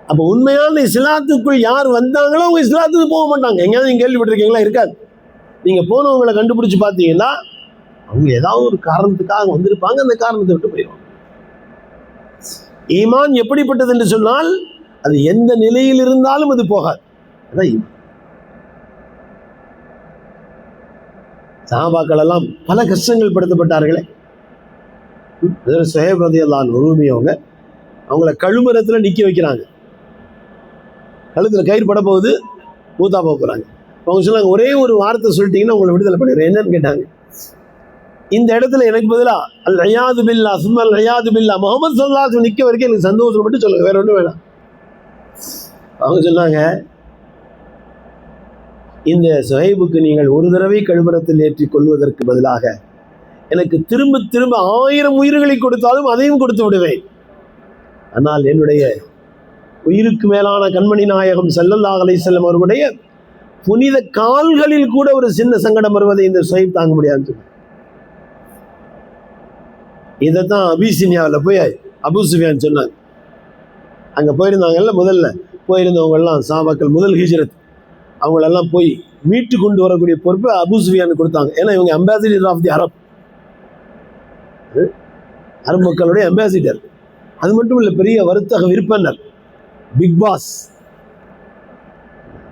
அப்போ உண்மையான இஸ்லாத்துக்குள் யார் வந்தாங்களோ அவங்க இஸ்லாத்துக்கு போக மாட்டாங்க. எங்கேயாவது நீங்க கேள்விப்பட்டிருக்கீங்களா? இருக்காது. நீங்க போனவங்களை கண்டுபிடிச்சு பார்த்தீங்கன்னா அவங்க ஏதாவது ஒரு காரணத்துக்காக வந்திருப்பாங்க, அந்த காரணத்தை விட்டு போயிடுவாங்க. ஈமான் எப்படிப்பட்டது என்று சொன்னால் அது எந்த நிலையில் இருந்தாலும் அது போகாது. அதான் ஈமான். சஹாபாக்கள் எல்லாம் பல கஷ்டங்கள் படுத்தப்பட்டார்களே. சுஹைப் ரலியல்லாஹு அன்ஹு ரூமியவங்க அவங்கள கழுமரத்தில் நிற்க வைக்கிறாங்க. கழுத்தில் கயிறு பட போகுது, மூத்தா போக போகிறாங்க. அவங்க சொன்னாங்க, ஒரே ஒரு வார்த்தை சொல்லிட்டீங்கன்னா உங்களை விடுதலை பண்ணிடுறேன். என்னன்னு கேட்டாங்க. இந்த இடத்துல எனக்கு பதிலாக அல் அயாது பில்லா சும்மா அல் அயாது பில்லா முகமது ஸல்லல்லாஹு அலைஹி வஸல்லம் நிற்க வரைக்கும் எனக்கு சந்தோஷம் மட்டும் சொல்லுங்க, வேற ஒன்றும் வேணாம். அவங்க சொன்னாங்க, இந்த சுஹைபுக்கு நீங்கள் ஒரு தடவை கழுமரத்தில் ஏற்றிக் கொள்வதற்கு பதிலாக எனக்கு திரும்ப திரும்ப 1000 உயிர்களை கொடுத்தாலும் அதையும் கொடுத்து விடுவேன். ஆனால் என்னுடைய உயிருக்கு மேலான கண்மணி நாயகம் ஸல்லல்லாஹு அலைஹி வஸல்லம் அவர்களுடைய புனித கால்களில் கூட ஒரு சின்ன சங்கடம் வருவதை இந்த சுஹைப் தாங்க முடியாது. இதைத்தான் அபிசீனியாவில் போய் அபூ சுஃபியான் சொன்னாங்க. அங்கே போயிருந்தாங்கல்ல, முதல்ல போயிருந்தவங்கெல்லாம் சஹாபாக்கள் முதல் ஹிஜ்ரத், அவங்களெல்லாம் போய் மீட்டு கொண்டு வரக்கூடிய பொறுப்பை அபூ சுஃபியானுக்கு கொடுத்தாங்க. ஏன்னா இவங்க அம்பாசிடர் ஆஃப் தி அரப் மக்களுடைய அம்பாசிடர். அது மட்டும் இல்லை, பெரிய வர்த்தக விற்பனர், பிக் பாஸ்,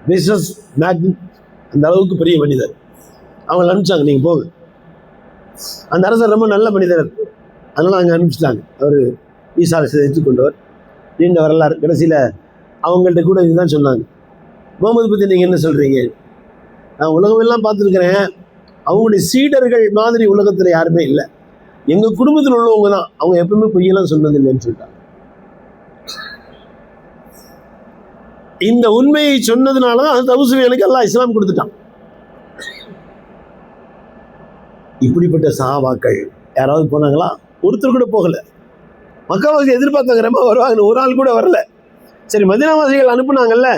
பிஸ்னஸ் மேக்னட், அந்த அளவுக்கு பெரிய மனிதர். அவங்களை அனுப்பிச்சாங்க, நீங்கள் போங்க. அந்த அரசர் ரொம்ப நல்ல மனிதர், அதனால் அங்கே அனுப்பிச்சிட்டாங்க. அவர் ஈசாவை ஏற்றுக்கொண்டவர், நீண்ட வரலாறு. கடைசியில் அவங்கள்ட்ட கூட இதுதான் சொன்னாங்க, முகமது பற்றி நீங்கள் என்ன சொல்கிறீங்க? நான் உலகமெல்லாம் பார்த்துருக்கிறேன், அவங்களுடைய சீடர்கள் மாதிரி உலகத்தில் யாருமே இல்லை, எங்கள் குடும்பத்தில் உள்ளவங்க தான், அவங்க எப்பவுமே பொய்யெல்லாம் சொன்னது இல்லைன்னு சொல்லிட்டாங்க. இந்த உண்மையை சொன்னதுனால தான் அது அபூ சுஃபியானுக்கு அல்லாஹ் இஸ்லாம் கொடுத்துட்டான். இப்படிப்பட்ட சஹாபாக்கள் யாராவது போனாங்களா? ஒருத்தர் கூட போகலை. மக்காவாசி எதிர்பார்த்தாங்க ரொம்ப வருவாங்க, ஒரு ஆள் கூட வரல. சரி, மதீனாவாசிகள் அனுப்புனாங்கல்ல,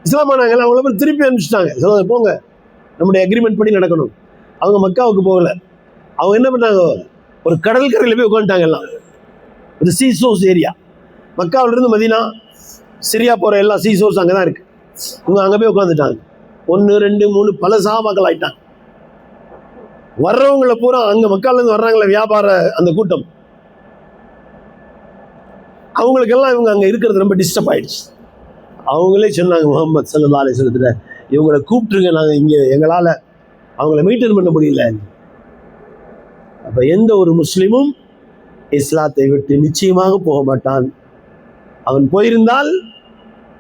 இஸ்லாமானாங்கல்ல, அவங்கள போய் திருப்பி அனுப்பிச்சிட்டாங்க. சொல்லுவாங்க, போங்க, நம்முடைய அக்ரிமெண்ட் படி நடக்கணும். அவங்க மக்காவுக்கு போகல. அவங்க என்ன பண்ணாங்க, ஒரு கடல் கரையில் போய் உட்காந்துட்டாங்க. எல்லாம் ஒரு சீசோஸ் ஏரியா, மக்காவிலிருந்து மதீனா சிரியா போகிற எல்லா சீசோர்ஸ் அங்கே தான் இருக்குது. இவங்க அங்கே போய் உட்காந்துட்டாங்க. 1 2 3 பல சஹாபாக்கள் ஆயிட்டாங்க. வர்றவங்களை பூரா அங்கே மக்காலேருந்து வர்றாங்களே வியாபார அந்த கூட்டம், அவங்களுக்கெல்லாம் இவங்க அங்கே இருக்கிறது ரொம்ப டிஸ்டர்ப் ஆயிடுச்சு. அவங்களே சொன்னாங்க, முஹம்மது ஸல்லல்லாஹு அலைஹி வஸல்லம் இவங்களை கூப்பிட்டுருங்க, நாங்கள் இங்கே எங்களால் அவங்கள மெயின்டைன் பண்ண முடியல. அப்போ எந்த ஒரு முஸ்லீமும் இஸ்லாத்தை விட்டு நிச்சயமாக போக மாட்டான். அவன் போயிருந்தால்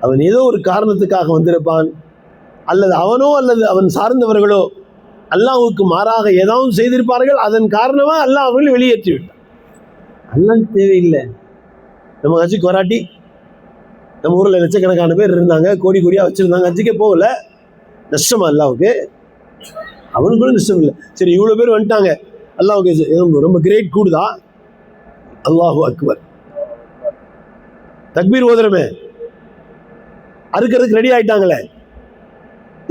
அவன் ஏதோ ஒரு காரணத்துக்காக வந்திருப்பான், அல்லது அவனோ அல்லது அவன் சார்ந்தவர்களோ அல்லாஹ்வுக்கு மாறாக ஏதாவது செய்திருப்பார்கள். அதன் காரணமாக அல்லாஹ் அவர்களை வெளியேற்றி விட்டான். அல்லாஹ் தேவையில்லை. நம்ம ஹஜ்ஜுக்கு வராட்டி, நம்ம ஊரில் லட்சக்கணக்கான பேர் இருந்தாங்க, கோடி கோடியாக வச்சுருந்தாங்க, ஹஜ்ஜுக்கே போகல, நஷ்டமா அல்லாஹ்வுக்கு? அவனுக்கு கூட நஷ்டம் இல்லை. சரி, இவ்வளோ பேர் வந்துட்டாங்க, அல்லாஹ்வுக்கு ரொம்ப கிரேட் கூடுதா? அல்லாஹு அக்பர், தக்பீர் ஓதுறமே, அறுக்கிறதுக்கு ரெடி ஆகிட்டாங்களே,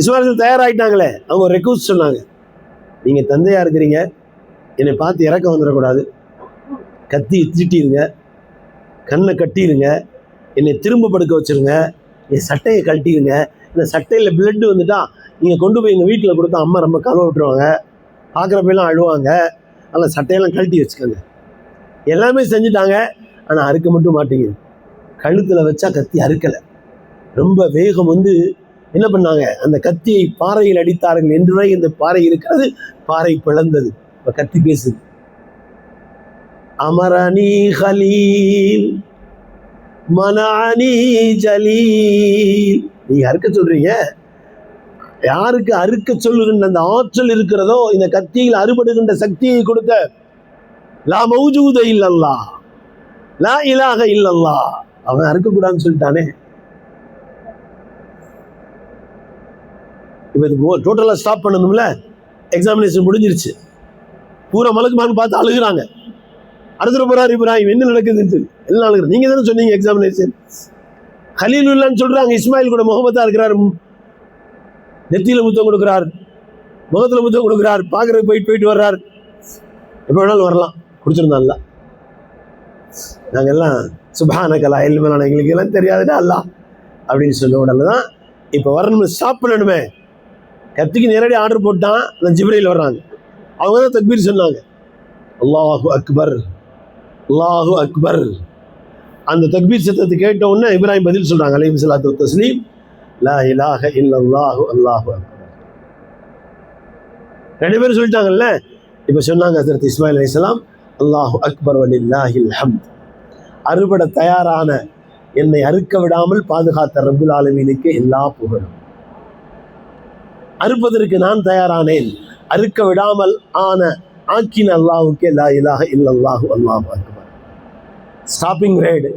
இஸ்மாயில் தயாராகிட்டாங்களே, அவங்க ஒரு ரெக்வஸ்ட் சொன்னாங்க, நீங்கள் தந்தையாக இருக்கிறீங்க, என்னை பார்த்து இறக்க வந்துடக்கூடாது, கத்தி தீட்டிடுங்க, கண்ணை கட்டிடுங்க, என்னை திரும்ப படுக்க வச்சுருங்க, என் சட்டையை கழட்டிடுங்க, இந்த சட்டையில் பிளட்டு வந்துட்டா நீங்கள் கொண்டு போய் எங்கள் வீட்டில் கொடுத்தா அம்மா ரொம்ப கவலை விட்டுருவாங்க, பார்க்குறப்பெல்லாம் அழுவாங்க, அதனால் சட்டையெல்லாம் கழட்டி வச்சுக்கோங்க. எல்லாமே செஞ்சுட்டாங்க, ஆனால் அறுக்க மட்டும் மாட்டீங்க. கழுத்தில் வச்சா கத்தி அறுக்கலை. ரொம்ப வேகம் வந்து என்ன பண்ணாங்க, அந்த கத்தியை பாறையில் அடித்தார்கள். என்று வரை இந்த பாறை இருக்கிறது, பாறை பிளந்தது. இப்போ கத்தி பேசுது, அமரணி ஹலீல் மனானி ஜலீல். நீங்க அறுக்க சொல்றீங்க, யாருக்கு அறுக்க சொல்லுகின்ற அந்த ஆற்றல் இருக்கிறதோ, இந்த கத்தியில் அறுபடுகின்ற சக்தியை கொடுத்த லா மௌஜூத இல்லல்லாஹ், லா இலாஹ இல்லல்லாஹ், அவன் அறுக்கக்கூடாதுன்னு சொல்லிட்டானே. இப்போ இது டோட்டலாக ஸ்டாப் பண்ணணும்ல. எக்ஸாமினேஷன் முடிஞ்சிருச்சு, பூரா மலக்குமான்னு பார்த்து அழுகிறாங்க. அடுத்த போறார் இப்ராஹிம், என்ன நடக்குதுன்னு எல்லாம் நடக்குது. நீங்க தானே சொன்னீங்க எக்ஸாமினேஷன். ஹலீலுல்லான்னு சொல்றாங்க. இஸ்மாயில் கூட முகமதா இருக்கிறார், நெத்தியில முத்தம் கொடுக்குறார், முகத்துல முத்தம் கொடுக்குறார், பார்க்கறதுக்கு போயிட்டு வர்றார். எப்போ வேணாலும் வரலாம், கொடுத்துருந்தான்ல. நாங்கெல்லாம் சுப்ஹானக லா இல்ம லனா, எங்களுக்கு எல்லாம் தெரியாதுடா அல்லாஹ் அப்படின்னு சொல்ல உடனே தான் இப்போ வரணும், ஸ்டாப் பண்ணணுமே. கத்திக்கு நேரடி ஆர்டர் போட்டான். நான் ஜிப்ரீல் வர்றாங்க, அவங்க தான் தக்பீர் சொன்னாங்க, அல்லாஹு அக்பர் அல்லாஹு அக்பர். அந்த தக்பீர் சத்தத்தை கேட்ட உடனே இப்ராஹிம் பதில் சொல்றாங்க, அலைஹி ஸலாத்து வ தஸ்லீம், லா இலாஹ இல்லல்லாஹு அல்லாஹு அக்பர். ரெண்டு பேரும் சொல்லிட்டாங்கல்ல. இப்போ சொன்னாங்க ஹஜ்ரத் இஸ்மாயில் அலைஹிஸ்ஸலாம், அல்லாஹு அக்பர் வலில்லாஹில் ஹம்த். அறுபட தயாரான என்னை அறுக்க விடாமல் பாதுகாத்த ரப்புல் ஆலமீனுக்கு எல்லா புகழும். அறுப்பதற்கு நான் தயாரானேன், அறுக்க விடாமல் ஆக்கின அல்லாஹுக்கே லா இலாஹ இல்லல்லாஹு அல்லாஹு அக்பர். ஸ்டாப்பிங் வேர்டு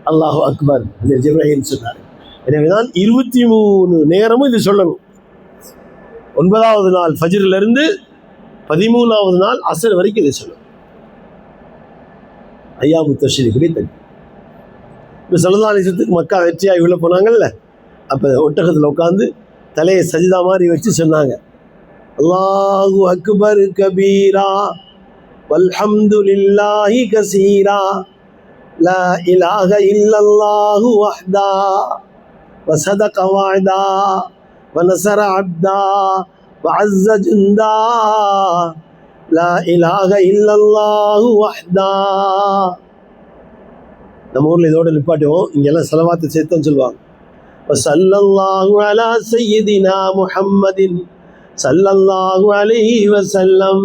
அல்லாஹு அக்பர் ஜிப்ரீல் சொன்னார். எனவேதான் 23 நேரமும் இது சொல்லணும். 9வது நாள் ஃபஜ்ரிலிருந்து 13வது நாள் அஸ்ர் வரைக்கும் இதை சொல்லணும். ஐயாமு தஷ்ரீக்குடைய தக்பீர். இப்போ ஸல்லல்லாஹு அலைஹி வஸல்லம் மக்கா வெற்றியாகி உள்ள போனாங்கல்ல, அப்போ ஒட்டகத்தில் உட்காந்து தலையை சஜிதா மாதிரி வச்சு சொன்னாங்க, அல்லாஹு அக்பர் கபீரா வல்ஹம்துலில்லாஹி கஸீரா லா இலாஹ இல்லல்லாஹு வஹ்தா வஸதக வஅதா வநஸர அப்தா வஅஸ்ஸ ஜுந்தா லா இலாஹ இல்லல்லாஹு வஹ்தா. நம்ம ஊரில் இதோட நிப்பாட்டுவோம். இங்கெல்லாம் ஸலவாத்து சேர்த்தோன்னு சொல்லுவாங்க. வஸல்லல்லாஹு அலா சய்யிதினா முஹம்மதின் ஸல்லல்லாஹு அலைஹி வஸல்லம்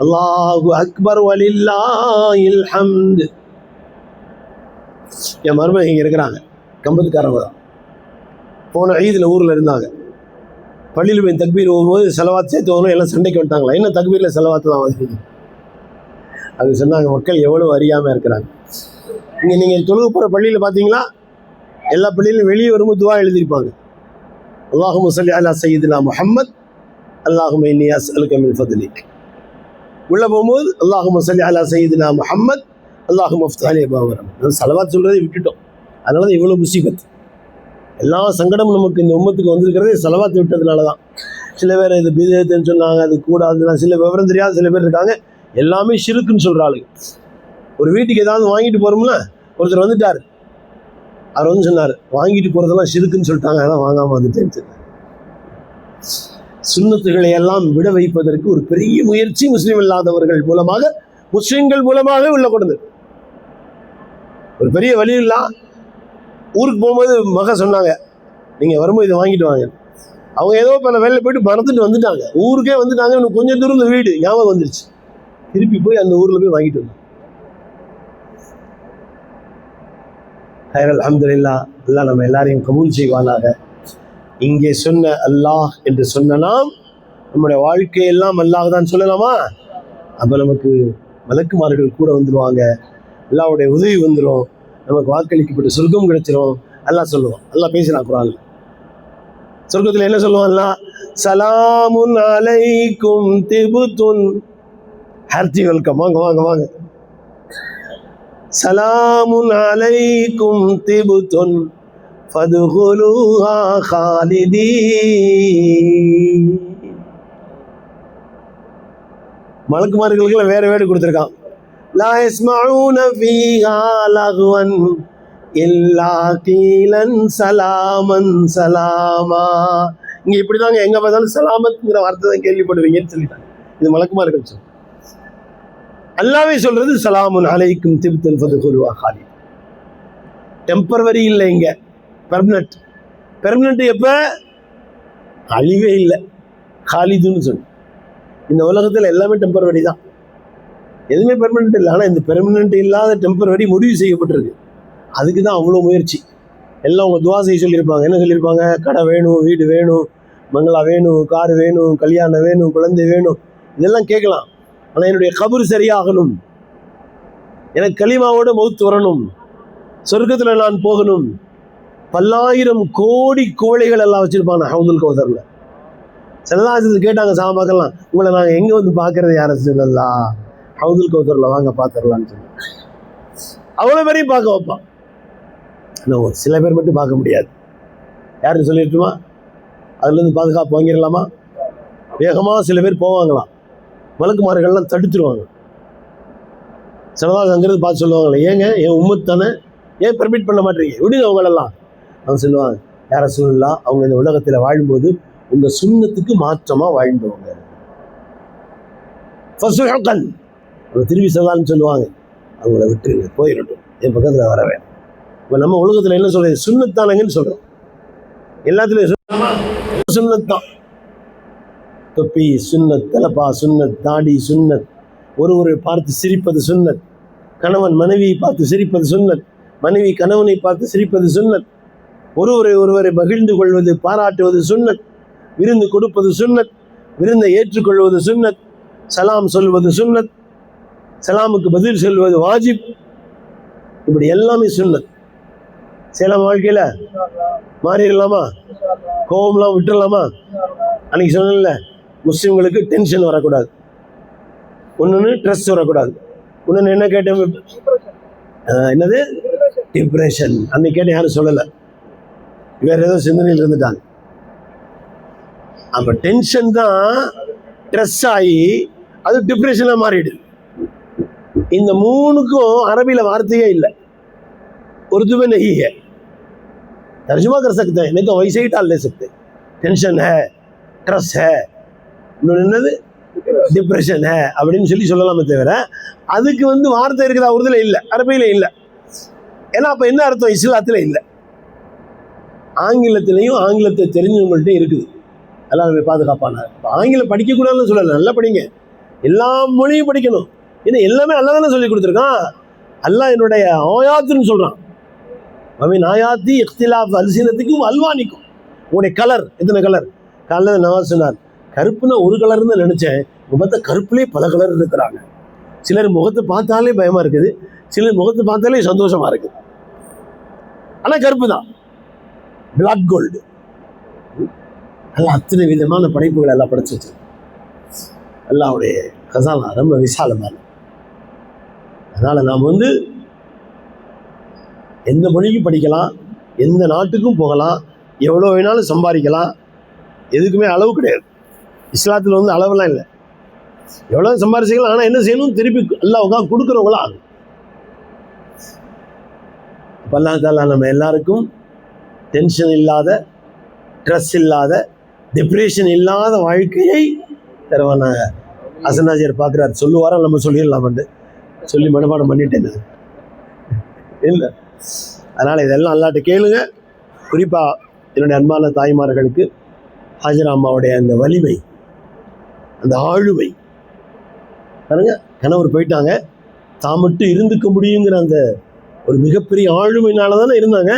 அல்லாஹு அக்பர் வலில்லாஹில் ஹம்த். என் மருமகன் இங்கே இருக்கிறாங்க, கம்பத்துக்காரங்க தான். போன ஈதில் ஊரில் இருந்தாங்க. பள்ளியில் போய் தக்பீர் போகும்போது செலவாத்து சேர்த்து வரணும், எல்லாம் சண்டைக்கு வந்துட்டாங்களா, என்ன தக்பீரில் செலவாத்து தான் வந்து. அது சொன்னாங்க, மக்கள் எவ்வளோ அறியாமல் இருக்கிறாங்க. இங்கே நீங்கள் தொழுக போகிற பள்ளியில் பார்த்தீங்களா, எல்லா பள்ளியிலும் வெளியே வரும்போது துவா எழுதியிருப்பாங்க, அல்லாஹும்ம ஸல்லி அலா சய்யிதினா முஹம்மத் அல்லாஹும்ம இன்னி அஸ்அலுக மின் ஃபத்லிக். உள்ளே போகும்போது அல்லாஹும்ம ஸல்லி அலா சய்யிதினா முஹம்மத் அல்லாஹும்ம ஃப்தஹ் லி அப்வாப ரஹ்மத். ஸலவாத் சொல்கிறதே விட்டுட்டோம். அதனால தான் இவ்வளோ முசீபத். எல்லா சங்கடமும் நமக்கு இந்த உம்மத்துக்கு வந்திருக்கிறதே ஸலவாத் விட்டதுனால தான். சில பேர் இது பிதஅத்துன்னு சொன்னாங்க, அது கூடாதுன்னா, சில விவரம் தெரியாத சில பேர் இருக்காங்க, எல்லாமே ஷிருக்குன்னு சொல்கிற ஆளுங்க. ஒரு வீட்டுக்கு ஏதாவது வாங்கிட்டு போகிறோம்ல, ஒருத்தர் வந்துட்டார், அவர் வந்து சொன்னார், வாங்கிட்டு போகிறதெல்லாம் ஷிருக்குன்னு சொல்லிட்டாங்க, அதான் வாங்காமல் வந்துட்டேன்னு. சுன்னத்துகளை எல்லாம் விட வைப்பதற்கு ஒரு பெரிய முயற்சி முஸ்லீம் இல்லாதவர்கள் மூலமாக, முஸ்லீம்கள் மூலமாக உள்ள கொடுது. ஒரு பெரிய வழி இல்லா. ஊருக்கு போகும்போது மக சொன்னாங்க, நீங்கள் வரும்போது இதை வாங்கிட்டு வாங்க. அவங்க ஏதோ பல வேலையில் போயிட்டு மறந்துட்டு வந்துட்டாங்க. ஊருக்கே வந்துட்டாங்க, இன்னும் கொஞ்சம் தூரம் இந்த வீடு ஞாபகம் வந்துருச்சு. திருப்பி போய் அந்த ஊரில் போய் வாங்கிட்டு வந்தோம். அல்ஹம்துலில்லாஹ், அல்லாஹ் நம்ம எல்லாரையும் கபூல் செய்வானாக. இங்கே சொன்ன அல்லாஹ் என்று சொன்ன நாம் நம்முடைய வாழ்க்கையெல்லாம் அல்லாஹ் தான் சொல்லலாமா? அப்போ நமக்கு மலக்குமார்கள் கூட வந்துடுவாங்க, அல்லாஹ்வுடைய உதவி வந்துடும், நமக்கு வாக்களிக்கப்பட்ட சொர்க்கம் கிடைச்சிரும். அல்லாஹ் சொல்லுவான், அல்லாஹ் பேசுகிறான் குர்ஆன்ல. சொர்க்கத்தில் என்ன சொல்லுவான் அல்லாஹ்? சலாமுன் அலைக்கும் திபுத்துன். ஹார்ட்டி வெல்கம், வாங்க வாங்க வாங்க. சலாமுன் அலைக்கும் திபுத்துன் ஃபதுகுலூஹா காலிதீன். மலக்குமார்களுக்கு வேற வேடு கொடுத்துருக்கான். லா யஸ்மஊன ஃபீஹா லக்வன் இல்லா கீலன் சலாமன் சலாமா. இங்கே இப்படி தாங்க, எங்கே பார்த்தாலும் சலாமத்துங்கிற வார்த்தை தான் கேள்விப்படுவீங்கன்னு சொல்லிட்டாங்க. இது மலக்குமார்கள் சொல். அல்லாஹ்வே சொல்றது சலாமுன் அலைக்கும் திப்துன் ஃபதுகுலூஹா காலிதீன். டெம்பரவரி இல்லை, இங்கே பெர்மனன்ட். பெர்மனன்ட் எப்போ? அழிவே இல்லை, காலிதுன்னு சொல்லு. இந்த உலகத்தில் எல்லாமே டெம்பரவரி தான், எதுவுமே பெர்மனன்ட் இல்லை. ஆனால் இந்த பெர்மனன்ட் இல்லாத டெம்பரவரி முடிவு செய்யப்பட்டிருக்கு. அதுக்கு தான் அவ்வளோ முயற்சி. எல்லாம் அவங்க துவா செய்ய சொல்லியிருப்பாங்க. என்ன சொல்லியிருப்பாங்க? கடை வேணும், வீடு வேணும், பங்களா வேணும், கார் வேணும், கல்யாணம் வேணும், குழந்தை வேணும், இதெல்லாம் கேட்கலாம். ஆனால் என்னுடைய கபர் சரியாகணும், எனக்கு கலிமாவோட மௌத் வரணும், சொர்க்கத்தில் நான் போகணும். பல்லாயிரம் கோடி கோழைகள் எல்லாம் வச்சுருப்பாங்க ஹவுதுல் கௌதரில். சிலதாசத்து கேட்டாங்க சஹாபாக்கெல்லாம், உங்களை நாங்கள் எங்கே வந்து பார்க்குறது யார சொல்லலாம்? ஹவுதுல் கௌதரில் வாங்க பார்த்துடலான்னு சொல்லி அவ்வளோ பேரையும் பார்க்க வைப்பான். இன்னும் சில பேர் மட்டும் பார்க்க முடியாது. யாருன்னு சொல்லிட்டுமா அதுலேருந்து பாதுகாப்பு வாங்கிடலாமா? வேகமாக சில பேர் போவாங்களாம், மலக்குமார்கள்லாம் தடுத்துருவாங்க. சிலவாங்க அங்கிருந்து பார்த்து சொல்லுவாங்களே, ஏங்க என் உம்மத் தானே, ஏன் பெர்மிட் பண்ண மாட்டீங்க, விடுங்க அவங்களெல்லாம். அவங்க சொல்லுவாங்க, யார சொல்லலாம், அவங்க இந்த உலகத்தில் வாழும்போது உங்கள் சுண்ணத்துக்கு மாற்றமாக வாழ்ந்தவங்க. அவங்க திரும்பி சொல்லலான்னு சொல்லுவாங்க, அவங்கள விட்டுருங்க, போயிடட்டும், என் பக்கத்தில் வர வேணும். இப்போ நம்ம உலகத்தில் என்ன சொல்றது, சுண்ணத்தானங்கன்னு சொல்கிறோம். எல்லாத்துலேயும் சுண்ணத்தான். தொப்பி சுன்னத், தலப்பா சுன்னத், தாடி சுன்னத், ஒருவரை பார்த்து சிரிப்பது சுன்னத், கணவன் மனைவியை பார்த்து சிரிப்பது சுன்னத், மனைவி கணவனை பார்த்து சிரிப்பது சுன்னத், ஒருவரை மகிழ்ந்து கொள்வது பாராட்டுவது சுன்னத், விருந்து கொடுப்பது சுன்னத், விருந்தை ஏற்றுக்கொள்வது சுன்னத், சலாம் சொல்வது சுன்னத், சலாமுக்கு பதில் சொல்வது வாஜிப். இப்படி எல்லாமே சுன்னத். சேலம் வாழ்க்கையில் மாறிடலாமா? கோபம்லாம் விட்டுடலாமா? அன்னைக்கு சொன்னேன்ல, முஸ்லீம்களுக்கு டென்ஷன் வரக்கூடாது, ஒன்று ஸ்ட்ரெஸ் வரக்கூடாது. ஒன்று என்ன கேட்டேன், என்னது டிப்ரெஷன். அன்னைக்கு கேட்டேன், யாரும் சொல்லலை, வேற ஏதோ சிந்தனையில் இருந்துட்டாங்க. அப்போ டென்ஷன் தான் ஸ்ட்ரெஸ் ஆகி அது டிப்ரெஷனாக மாறிடுது. இந்த மூணுக்கும் அரபியில் வார்த்தையே இல்லை. उर्दू में नहीं है, तर्जुमा कर सकते हैं, नहीं तो वैसे ही टाल ले सकते हैं. टेंशन है, स्ट्रेस है, என்னது டிப்ரெஷன் है அப்படின்னு சொல்லலாமே தவிர அதுக்கு வார்த்தை இருக்குதா உருதுல இல்லை, அரபியில் இல்லை. ஏன்னா அப்போ என்ன அர்த்தம், இஸ்லாத்தில் இல்லை. ஆங்கிலத்திலையும் ஆங்கிலத்தை தெரிஞ்சவங்கள்ட்ட இருக்குது, எல்லாம் நம்ம பாதுகாப்பானார். இப்போ ஆங்கிலம் படிக்கக்கூடாதுன்னு சொல்லலை, நல்லா படிங்க, எல்லா மொழியும் படிக்கணும். ஏன்னா எல்லாமே அல்லா தானே சொல்லி கொடுத்துருக்கான். அல்லாஹ் என்னுடைய ஆயாத்துன்னு சொல்கிறான். அவன் ஆயாத்தி இஃப்திலாஃப் அல்சினத்துக்கும் அல்வானிக்கும். உங்களுடைய கலர் எத்தனை கலர், காலையில் நவாஸ் சொன்னார், கருப்புனா ஒரு கலர்னு தான் நினச்சேன், முகத்தை கருப்புலேயே பல கலர் இருக்கிறாங்க. சிலர் முகத்தை பார்த்தாலே பயமாக இருக்குது, சிலர் முகத்தை பார்த்தாலே சந்தோஷமாக இருக்குது. ஆனால் கருப்பு தான், பிளாக் கோல்டு. எல்லாம் அத்தனை விதமான படைப்புகள் எல்லாம் படைச்சு வச்சு. அல்லாஹ்வுடைய கசானா ரொம்ப விசாலமான. அதனால் நாம் எந்த மொழிக்கும் படிக்கலாம், எந்த நாட்டுக்கும் போகலாம், எவ்வளோ வேணாலும் சம்பாதிக்கலாம். எதுக்குமே அளவு கிடையாது. இஸ்லாத்தில் அளவெல்லாம் இல்லை, எவ்வளோ சம்பாதிச்சிக்கலாம். ஆனால் என்ன செய்யணும், திருப்பி அல்லாஹ்வுக்காக கொடுக்குறவங்களா ஆகும். அப்போ அல்லாஹ் தஆலா நம்ம எல்லாருக்கும் டென்ஷன் இல்லாத, ஸ்ட்ரெஸ் இல்லாத, டிப்ரெஷன் இல்லாத வாழ்க்கையை தருவானாங்க. ஹசனாஜியர் பார்க்குறாரு, சொல்லுவாரா நம்ம சொல்லிடலாமண்டு சொல்லி மனப்பாடம் பண்ணிட்டேன் இல்லை. அதனால் இதெல்லாம் அல்லாட்ட கேளுங்க. குறிப்பாக என்னுடைய அன்பான தாய்மார்களுக்கு ஹாஜரா அம்மாவுடைய அந்த வலிமை, அந்த ஆளுமை பாருங்க. கணவர் போயிட்டாங்க, தான் மட்டும் இருந்துக்க முடியுங்கிற அந்த ஒரு மிகப்பெரிய ஆளுமையினால தானே இருந்தாங்க.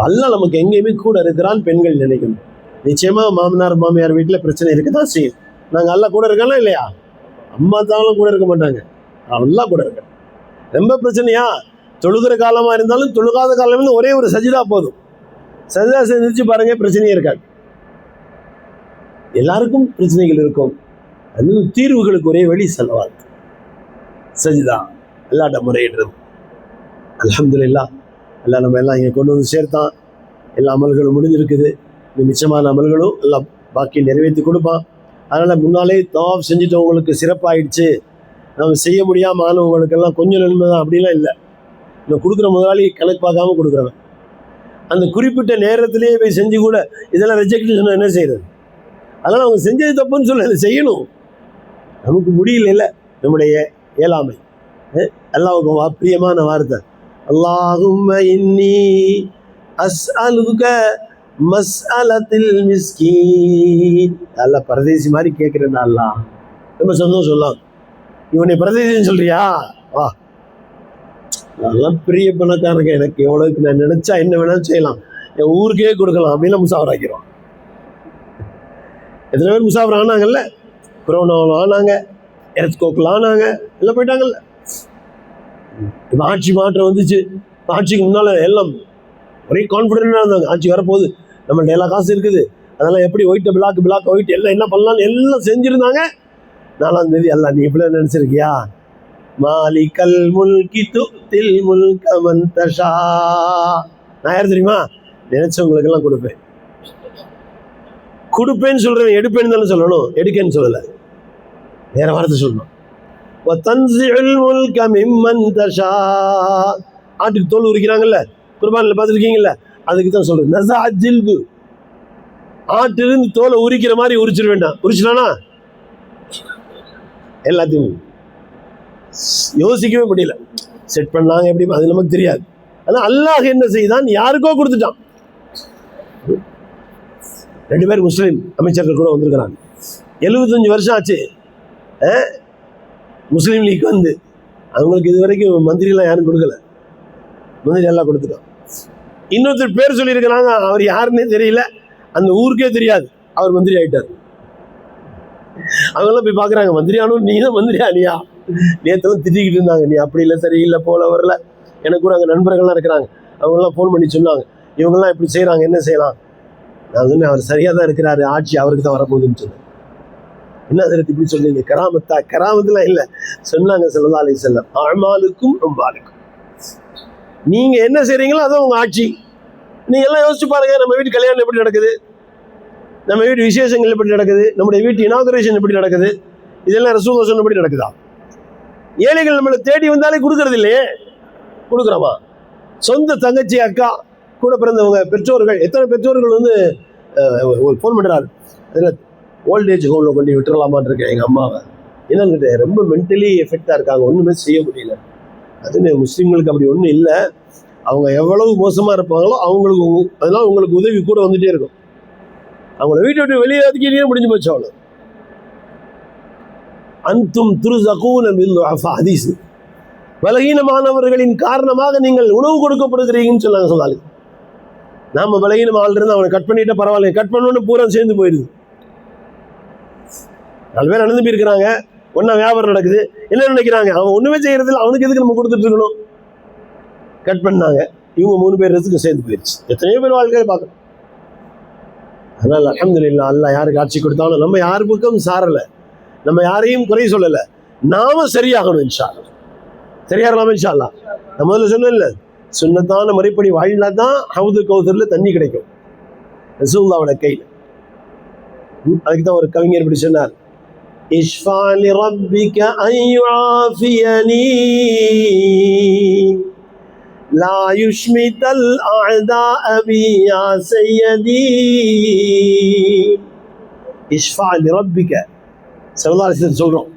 அல்லாஹ் நமக்கு எங்கேயுமே கூட இருக்கிறான்னு பெண்கள் நினைக்கணும். நிச்சயமாக மாமனார் மாமியார் வீட்டில் பிரச்சனை இருக்க தான் செய்யும். நாங்கள் அல்லாஹ் கூட இருக்கலாம் இல்லையா? அம்மா தாங்களும் கூட இருக்க மாட்டாங்க, அல்லாஹ் கூட இருக்க. ரொம்ப பிரச்சனையா, தொழுகிற காலமாக இருந்தாலும் தொழுகாத காலம் ஒரே ஒரு சஜிதா போதும். சஜிதா செஞ்சு பாருங்க, பிரச்சனையே இருக்காது. எல்லாருக்கும் பிரச்சனைகள் இருக்கும், அது தீர்வுகளுக்கு ஒரே வழி செலவாது சஜிதா, அல்லாட்ட முறையிடுறது. அல்ஹம்துலில்லாஹ், எல்லாம் நம்ம எல்லாம் இங்கே கொண்டு சேர்த்தான். எல்லா அமல்களும் முடிஞ்சிருக்குது. இந்த மிச்சமான அமல்களும் எல்லாம் பாக்கி நிறைவேற்றி கொடுப்பான். அதனால் முன்னாலே தவாஃப் செஞ்சுட்டவங்களுக்கு சிறப்பாயிடுச்சு, நம்ம செய்ய முடியாமல் ஆனவங்களுக்கெல்லாம் கொஞ்சம் நன்மை தான் அப்படிலாம் இல்லை. இந்த கொடுக்குற முதலாளி கணக்கு பார்க்காம கொடுக்குறவன் அந்த குறிப்பிட்ட நேரத்திலேயே போய் செஞ்சு கூட இதெல்லாம் ரிஜெக்ட் சொன்னால் என்ன செய்கிறது? அதனால் அவங்க செஞ்சது தப்புன்னு சொல்ல, அதை செய்யணும். நமக்கு முடியல, நம்முடைய இயலாமை. அல்லாஹ்வுக்கு பிரியமான வார்த்தை, அல்லாஹும்ம இன்னி அஸ்அலுக மஸ்அலத்தில் மிஸ்கீன். நல்லா பரதேசி மாதிரி கேட்குறேன், அல்லாஹ் ரொம்ப சந்தோஷம். சொல்லலாம், இவனை பரதேசின்னு சொல்றியா, வா, நல்லா பெரிய பணக்காரங்க, எனக்கு எவ்வளோக்கு நான் நினச்சா என்ன வேணாலும் செய்யலாம், என் ஊருக்கே கொடுக்கலாம் அப்படின்லாம் முசாஃபர் ஆக்கிடுவான். எத்தனை பேர் முசாஃபர் ஆனாங்கல்ல, கொரோனாவில் ஆனாங்க, எர்த்கோக்கில் ஆனாங்க, எல்லாம் போயிட்டாங்கல்ல. இப்போ ஆட்சி மாற்றம் வந்துச்சு, ஆட்சிக்கு முன்னால் எல்லாம் ஒரே கான்ஃபிடென்ட்டாக இருந்தாங்க, ஆட்சி வரப்போகுது, நம்மள்ட்ட எல்லா காசு இருக்குது, அதெல்லாம் எப்படி ஒயிட்டை பிளாக் ஒயிட் எல்லாம் என்ன பண்ணலான்னு எல்லாம் செஞ்சுருந்தாங்க. 4ஆம் தேதி அல்லாஹ் நீ இப்படி நினைச்சிருக்கியா? மாலிகல் முல்கி துத்தில் முல்க மன் தஷா. நான் யார் தெரியுமா? நினைச்சவங்களுக்கெல்லாம் கொடுப்பேன்னு சொல்றேன். எடுப்பேன்னு தானே சொல்லணும், எடுக்கேன்னு சொல்லலை, வேற வார்த்தை சொல்லணும். தன்சிஉல் முல்க மிம்மன் தஷா. ஆட்டுக்கு தோல் உரிக்கிறாங்கல்ல, குர்பானில் பார்த்துருக்கீங்கல்ல, அதுக்கு தான் சொல்றேன். நஸா ஜில்து, ஆட்டிலிருந்து தோலை உரிக்கிற மாதிரி உரிச்சிட வேண்டாம். உரிச்சிடானா எல்லாத்தையும் யோசிக்கவே முடியல. செட் பண்ணாங்க எப்படி, அது நமக்கு தெரியாது. ஆனால் அல்லாஹ் என்ன செய்தான், யாருக்கோ கொடுத்துட்டான். 2 பேர் முஸ்லீம் அமைச்சர்கள் கூட வந்திருக்கிறாங்க. 75 வருஷம் ஆச்சு முஸ்லீம் லீக் வந்து. அவங்களுக்கு இது வரைக்கும் மந்திரிலாம் யாரும் கொடுக்கல, மந்திரி எல்லாம் கொடுத்துட்டோம். இன்னொருத்தர் பேர் சொல்லியிருக்கிறாங்க, அவர் யாருன்னே தெரியல, அந்த ஊருக்கே தெரியாது, அவர் மந்திரி ஆகிட்டார். அவங்கெல்லாம் போய் பார்க்குறாங்க, மந்திரியானும் நீ தான் மந்திரி ஆனியா? நேற்றெல்லாம் திட்டிக்கிட்டு இருந்தாங்க, நீ அப்படி இல்லை, சரியில்லை, போல வரல. எனக்கு கூட அங்கே நண்பர்கள்லாம் இருக்கிறாங்க, அவங்கெல்லாம் ஃபோன் பண்ணி சொன்னாங்க, இவங்கெல்லாம் இப்படி செய்கிறாங்க, என்ன செய்யலாம்? நான் சொன்னேன், அவர் சரியாக தான் இருக்கிறாரு, ஆட்சி அவருக்கு தான் வரப்போகுதுன்னு சொன்னேன். என்ன அதற்கு இப்படி சொல்லுங்க? கராமத்தா? கராமத்துலாம் இல்லை. சொன்னாங்க ஸல்லல்லாஹு அலைஹி வஸல்லம், அமாலுக்கும் உம்மாலுக்கும், நீங்க என்ன செய்றீங்களோ அதான் உங்க ஆட்சி. நீங்க எல்லாம் யோசிச்சு பாருங்க, நம்ம வீட்டு கல்யாணம் எப்படி நடக்குது, நம்ம வீட்டு விசேஷங்கள் எப்படி நடக்குது, நம்முடைய வீட்டு இனாகுரேஷன் எப்படி நடக்குது, இதெல்லாம் ரசூலுல்லாஹ் சொன்னபடி நடக்குதா? ஏழைகள் நம்மளை தேடி வந்தாலே கொடுக்கறது இல்லையே, கொடுக்குறோமா? சொந்த தங்கச்சி, அக்கா, கூட பிறந்தவங்க, பெற்றோர்கள், எத்தனை பெற்றோர்கள் வந்து ஃபோன் பண்ணுறாரு, ஓல்டேஜ் ஹோமில் கொண்டு விட்டுறலாமான் இருக்கேன் எங்கள் அம்மாவை. என்னன்னு ரொம்ப மென்டலி எஃபெக்டாக இருக்காங்க, ஒன்றுமே செய்ய முடியல. அதுன்னு முஸ்லீம்களுக்கு அப்படி ஒன்றும் இல்லை. அவங்க எவ்வளவு மோசமாக இருப்பாங்களோ அவங்களுக்கு, அதெல்லாம் உங்களுக்கு உதவி கூட வந்துகிட்டே இருக்கும். அவங்கள வீட்டை விட்டு வெளியேறதுக்கே முடிஞ்சு போச்சு. அவ்வளோ அன்தும் துர்ஸகூன மின் துஅஃபா, ஹதீஸ். பலகீனமானவர்களின் காரணமாக நீங்கள் உணவு கொடுக்கப்படுகிறீங்கன்னு சொன்னாங்க. சொன்னாங்க நாம பலகீனமாக இருந்து அவனை கட் பண்ணிட்டா பரவாயில்ல, கட் பண்ணோன்னு பூரா சேர்ந்து போயிடுது. 4 பேர் நடந்து போயிருக்கிறாங்க, ஒன்றா வியாபாரம் நடக்குது, என்ன நினைக்கிறாங்க, அவன் ஒன்றுமே செய்யறதில்ல, அவனுக்கு எதுக்கு நம்ம கொடுத்துட்டு இருக்கணும்? கட் பண்ணாங்க, இவங்க 3 பேர் ரசிக்கும் சேர்ந்து போயிடுச்சு. எத்தனையோ பேர் வாழ்க்கையை பார்க்கணும். அதனால் அல்ஹம்துலில்லாஹ், அல்லாஹ் யாருக்கு ஆட்சி கொடுத்தாலும் நம்ம யாரு பக்கம் சாரலை, நம்ம யாரையும் குறை சொல்லலை, நாம சரியாகணும். இன்ஷா அல்லாஹ் சரியாகலாம். இன்ஷா அல்லாஹ் நம்ம முதல்ல சொன்னோம் இல்லை, சுன்னத்தான முறைப்படி வாழ்ந்தா தான் ஹவுது கௌசரில் தண்ணி கிடைக்கும், ரசூலுல்லாஹ்வோட கையில். அதுக்கு தான் ஒரு கவிஞர் இப்படி சொன்னார், இஷ்ஃபா லி ரப்பிக அன் யுஆஃபியனி லா யுஷ்மிதல் அஅதாஅ பி யா சய்யதி. இஷ்ஃபா லி ரப்பிக, ஸல்லல்லாஹு அலைஹி வஸல்லம் சொல்றோம்,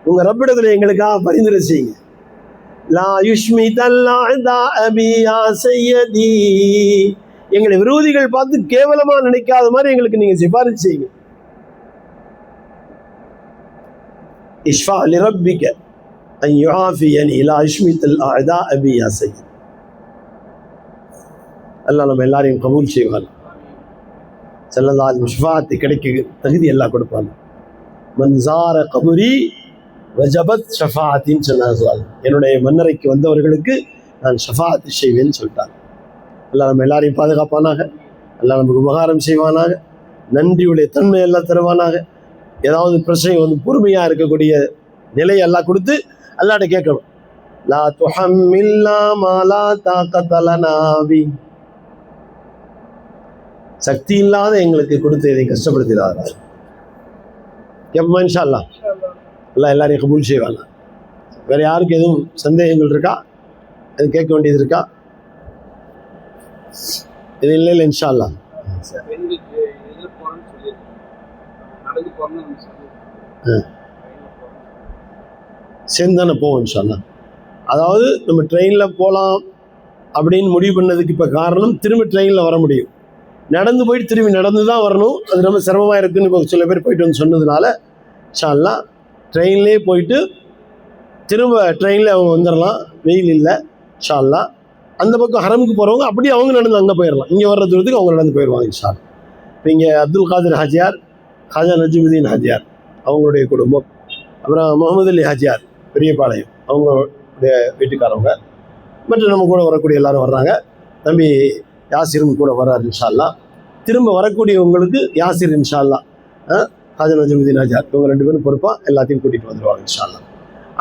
உங்க ரப்பிடத்தில் எங்களுக்காக பரிந்துரை செய்யுங்க. லா யுஷ்மிதல் அஅதாஅ பி யா சய்யதி, எங்களை விரோதிகள் பார்த்து கேவலமா நினைக்காத மாதிரி எங்களுக்கு நீங்க சிபாரிசு செய்யுங்க. இஷ்ஃபா லி ரப்பிக அன் யுஆஃபியனி லா யுஷ்மிதல் அஅதாஅ பி யா சய்யதி. அல்லாஹ் நம்ம எல்லாரையும் கபூல் செய்வான். ஸல்லல்லாஹு அலைஹி வஸல்லம் ஷஃபாஅத் கிடைக்க தகுதி எல்லாம் கொடுப்பாங்க. மன் ஸார கபுரி வஜபத் ஷஃபாஅத்தின்னு சொன்னாங்க. என்னுடைய மன்னரைக்கு வந்தவர்களுக்கு நான் ஷஃபாஅத் செய்வேன்னு சொல்லிட்டாங்க. அல்லாஹ் நம்ம எல்லாரையும் பாதுகாப்பானாக, அல்லாஹ் நமக்கு உபகாரம் செய்வானாக, நன்றியுடைய தன்மை எல்லாம் தருவானாக. ஏதாவது பிரச்சனை வந்து பொறுமையாக இருக்கக்கூடிய நிலையை எல்லாம் கொடுத்து அல்லாஹ்ட்ட கேட்கணும். லா துஹம்மில்னா மா லா தாகத லனா பி, சக்தி இல்லாத எங்களுக்கு கொடுத்து இதை கஷ்டப்படுத்திடாதா. கேட்போமா? இன்ஷா அல்லாஹ் அல்லாஹ் எல்லாரையும் கபூல் செய்வாங்க. வேற யாருக்கு எதுவும் சந்தேகங்கள் இருக்கா, அது கேட்க வேண்டியது இருக்கா? இது இல்லை இல்லை இன்ஷா அல்லாஹ். சேர்ந்தானே போவோம் இன்ஷா அல்லாஹ். அதாவது நம்ம ட்ரெயினில் போகலாம் அப்படின்னு முடிவு பண்ணதுக்கு இப்போ காரணம், திரும்ப ட்ரெயினில் வர முடியும். நடந்து போயிட்டு திரும்பி நடந்து தான் வரணும், அது ரொம்ப சிரமமாக இருக்குதுன்னு இப்போ சில பேர் போயிட்டு வந்து சொன்னதுனால இன்ஷா அல்லாஹ் ட்ரெயின்லேயே போயிட்டு திரும்ப ட்ரெயினில் அவங்க வந்துடலாம், வெயில் இல்லை. இன்ஷா அல்லாஹ் அந்த பக்கம் ஹரமுக்கு போகிறவங்க அப்படியே அவங்க நடந்து அங்கே போயிடலாம், இங்கே வர்ற தூரத்துக்கு அவங்க நடந்து போயிடுவாங்க இன்ஷா அல்லாஹ். இப்போ இங்கே அப்துல் காதிர் ஹாஜியார், ஹாஜா நஜ்முதீன் ஹாஜியார் அவங்களுடைய குடும்பம், அப்புறம் முகமது அலி ஹாஜியார் பெரியபாளையம் அவங்களுடைய வீட்டுக்காரவங்க, மற்றும் நம்ம கூட வரக்கூடிய எல்லாரும் வர்றாங்க. தம்பி யாசிரும் கூட வர்றாரு இன்ஷா அல்லாஹ். திரும்ப வரக்கூடியவங்களுக்கு யாசிர் இன்ஷா அல்லாஹ் ஹாஜர் நஜமுதீன் ஹாஜார் இவங்க 2 பேரும் பொறுப்பாக எல்லாத்தையும் கூட்டிகிட்டு வந்துடுவாங்க இன்ஷா அல்லாஹ்.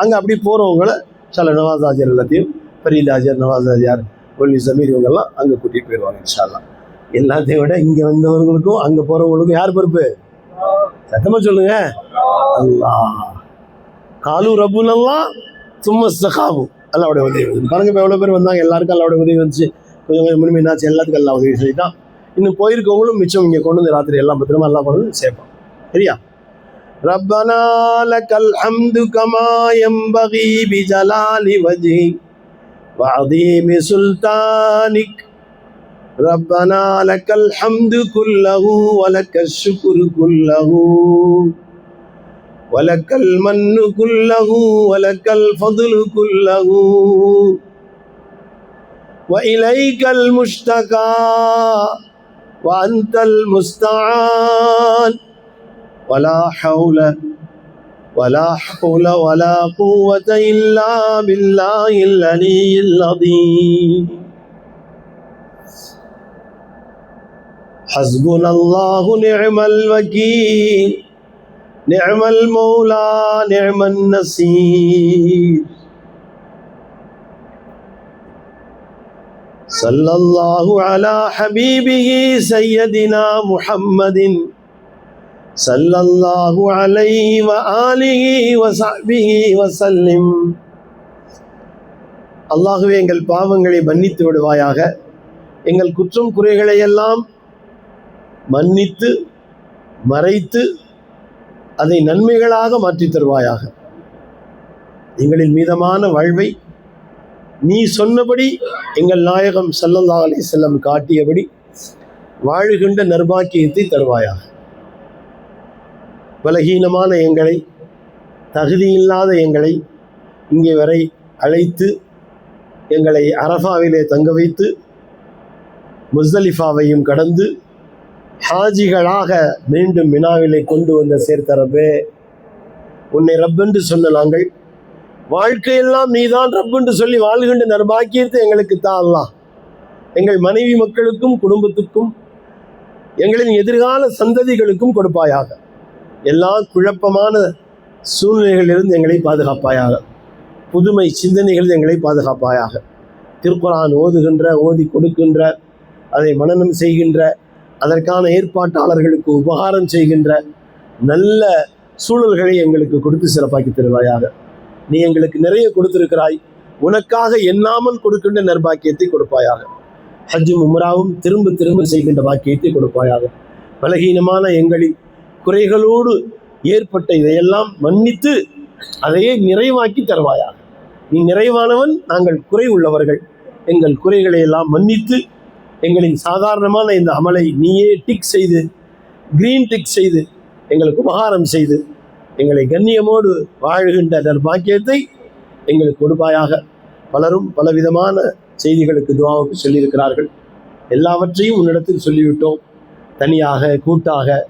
அங்கே அப்படி போகிறவங்கள சில நவாஸ் ஹாஜர் எல்லாத்தையும் ஃபரீத் ஹாஜர், நவாஸ் ஹாஜர், ஒல்லி சமீர் இவங்கெல்லாம் அங்கே கூட்டிகிட்டு போயிடுவாங்க இன்ஷா அல்லாஹ். எல்லாத்தையும் விட இங்கே வந்தவர்களுக்கும் அங்கே போகிறவங்களுக்கும் யார் பொறுப்பு? சத்தமாக சொல்லுங்க. அல்லாஹ். காலு ரப்புனல்லாஹ் சும்ம இஸ்தகாமு. அல்லாஹ்வுடைய உதவி பாருங்க. இப்போ எவ்வளோ பேர் வந்தாங்க, எல்லாருக்கும் அல்லாஹ்வுடைய உதவி வந்துச்சு. கொஞ்சம் கொஞ்சம் முன்மையாச்சு, எல்லாத்துக்கும் எல்லாம் உதவி செய்தான். இன்னும் போயிருக்கவங்களும் மிச்சம் இங்கே கொண்டு வந்து ராத்திரி எல்லாம் பத்திரமா எல்லாம் கொண்டு வந்து சேர்ப்பான். சரியா? ரப்பனா லக்கல் ஹம்து கமா யம்பகி பிஜலாலி வஜ்ஹிக் வஅதீமி சுல்தானிக். ரப்பனா லக்கல் ஹம்து குல்லஹு வலக்கஷ் ஷுக்ரு குல்லஹு வலக்கல் மன்னு குல்லஹு வலக்கல் ஃபض்லு குல்லஹு வஇலைக்கல் முஷ்தகா வஅன்தல் முஸ்தஆன் ولا حول ولا قوة إلا بالله العلي العظيم. حسبنا الله نعم الوكيل نعم المولى نعم النصير. صلى الله على حبيبه سيدنا محمد صلى الله عليه وآله وصحبه وسلم. அல்லாஹ்வே எங்கள் பாவங்களை மன்னித்து விடுவாயாக. எங்கள் குற்றம் குறைகளை எல்லாம் மன்னித்து மறைத்து அதை நன்மைகளாக மாற்றித் தருவாயாக. எங்களின் மீதமான வாழ்வை நீ சொன்னபடி எங்கள் நாயகம் ஸல்லல்லாஹு அலைஹி வஸல்லம் காட்டியபடி வாழுகின்ற நற்பாக்கியத்தை தருவாயாக. பலகீனமான எங்களை, தகுதியில்லாத எங்களை இங்கே வரை அழைத்து எங்களை அரஃபாவிலே தங்க வைத்து முஸ்தலிஃபாவையும் கடந்து ஹாஜிகளாக மீண்டும் மினாவிலே கொண்டு வந்த சேர்த்த ரப்பே, உன்னை ரப்பென்று சொன்ன நாங்கள் வாழ்க்கையெல்லாம் நீதான் ரப்பென்று சொல்லி வாழ்கின்ற நற்பாக்கியத்தை எங்களுக்கு தான் அல்லாஹ். எங்கள் மனைவி மக்களுக்கும் குடும்பத்துக்கும் எங்களின் எதிர்கால சந்ததிகளுக்கும் கொடுப்பாயாக. எல்லா குழப்பமான சூழ்நிலைகளிலிருந்து எங்களை பாதுகாப்பாயாக. புதுமை சிந்தனைகளில் எங்களை பாதுகாப்பாயாக. திருக்குர்ஆன் ஓதி கொடுக்கின்ற, அதை மனனம் செய்கின்ற, அதற்கான ஏற்பாட்டாளர்களுக்கு உபகாரம் செய்கின்ற நல்ல சூழல்களை எங்களுக்கு கொடுத்து சிறப்பாக்கி தருவாயாக. நீ எங்களுக்கு நிறைய கொடுத்திருக்கிறாய். உனக்காக எண்ணாமல் கொடுக்கின்ற நற்பாக்கியத்தை கொடுப்பாயாக. ஹஜ்ஜும் உம்ராவும் திரும்ப திரும்ப செய்கின்ற பாக்கியத்தை கொடுப்பாயாக. பலகீனமான எங்களின் குறைகளோடு ஏற்பட்ட இதையெல்லாம் மன்னித்து அதையே நிறைவாக்கி தருவாயாக. நீ நிறைவானவன், நாங்கள் குறை உள்ளவர்கள். எங்கள் குறைகளை எல்லாம் மன்னித்து எங்களின் சாதாரணமான இந்த அமலை நீயே டிக் செய்து, கிரீன் டிக் செய்து, எங்களுக்கு உபகாரம் செய்து எங்களை கண்ணியமோடு வாழ்கின்ற நற்பாக்கியத்தை எங்களுக்கு கொடுப்பாயாக. பலரும் பலவிதமான செய்திகளுக்கு துஆவுக்கு சொல்லியிருக்கிறார்கள். எல்லாவற்றையும் உன்னிடத்தில் சொல்லிவிட்டோம். தனியாக கூட்டாக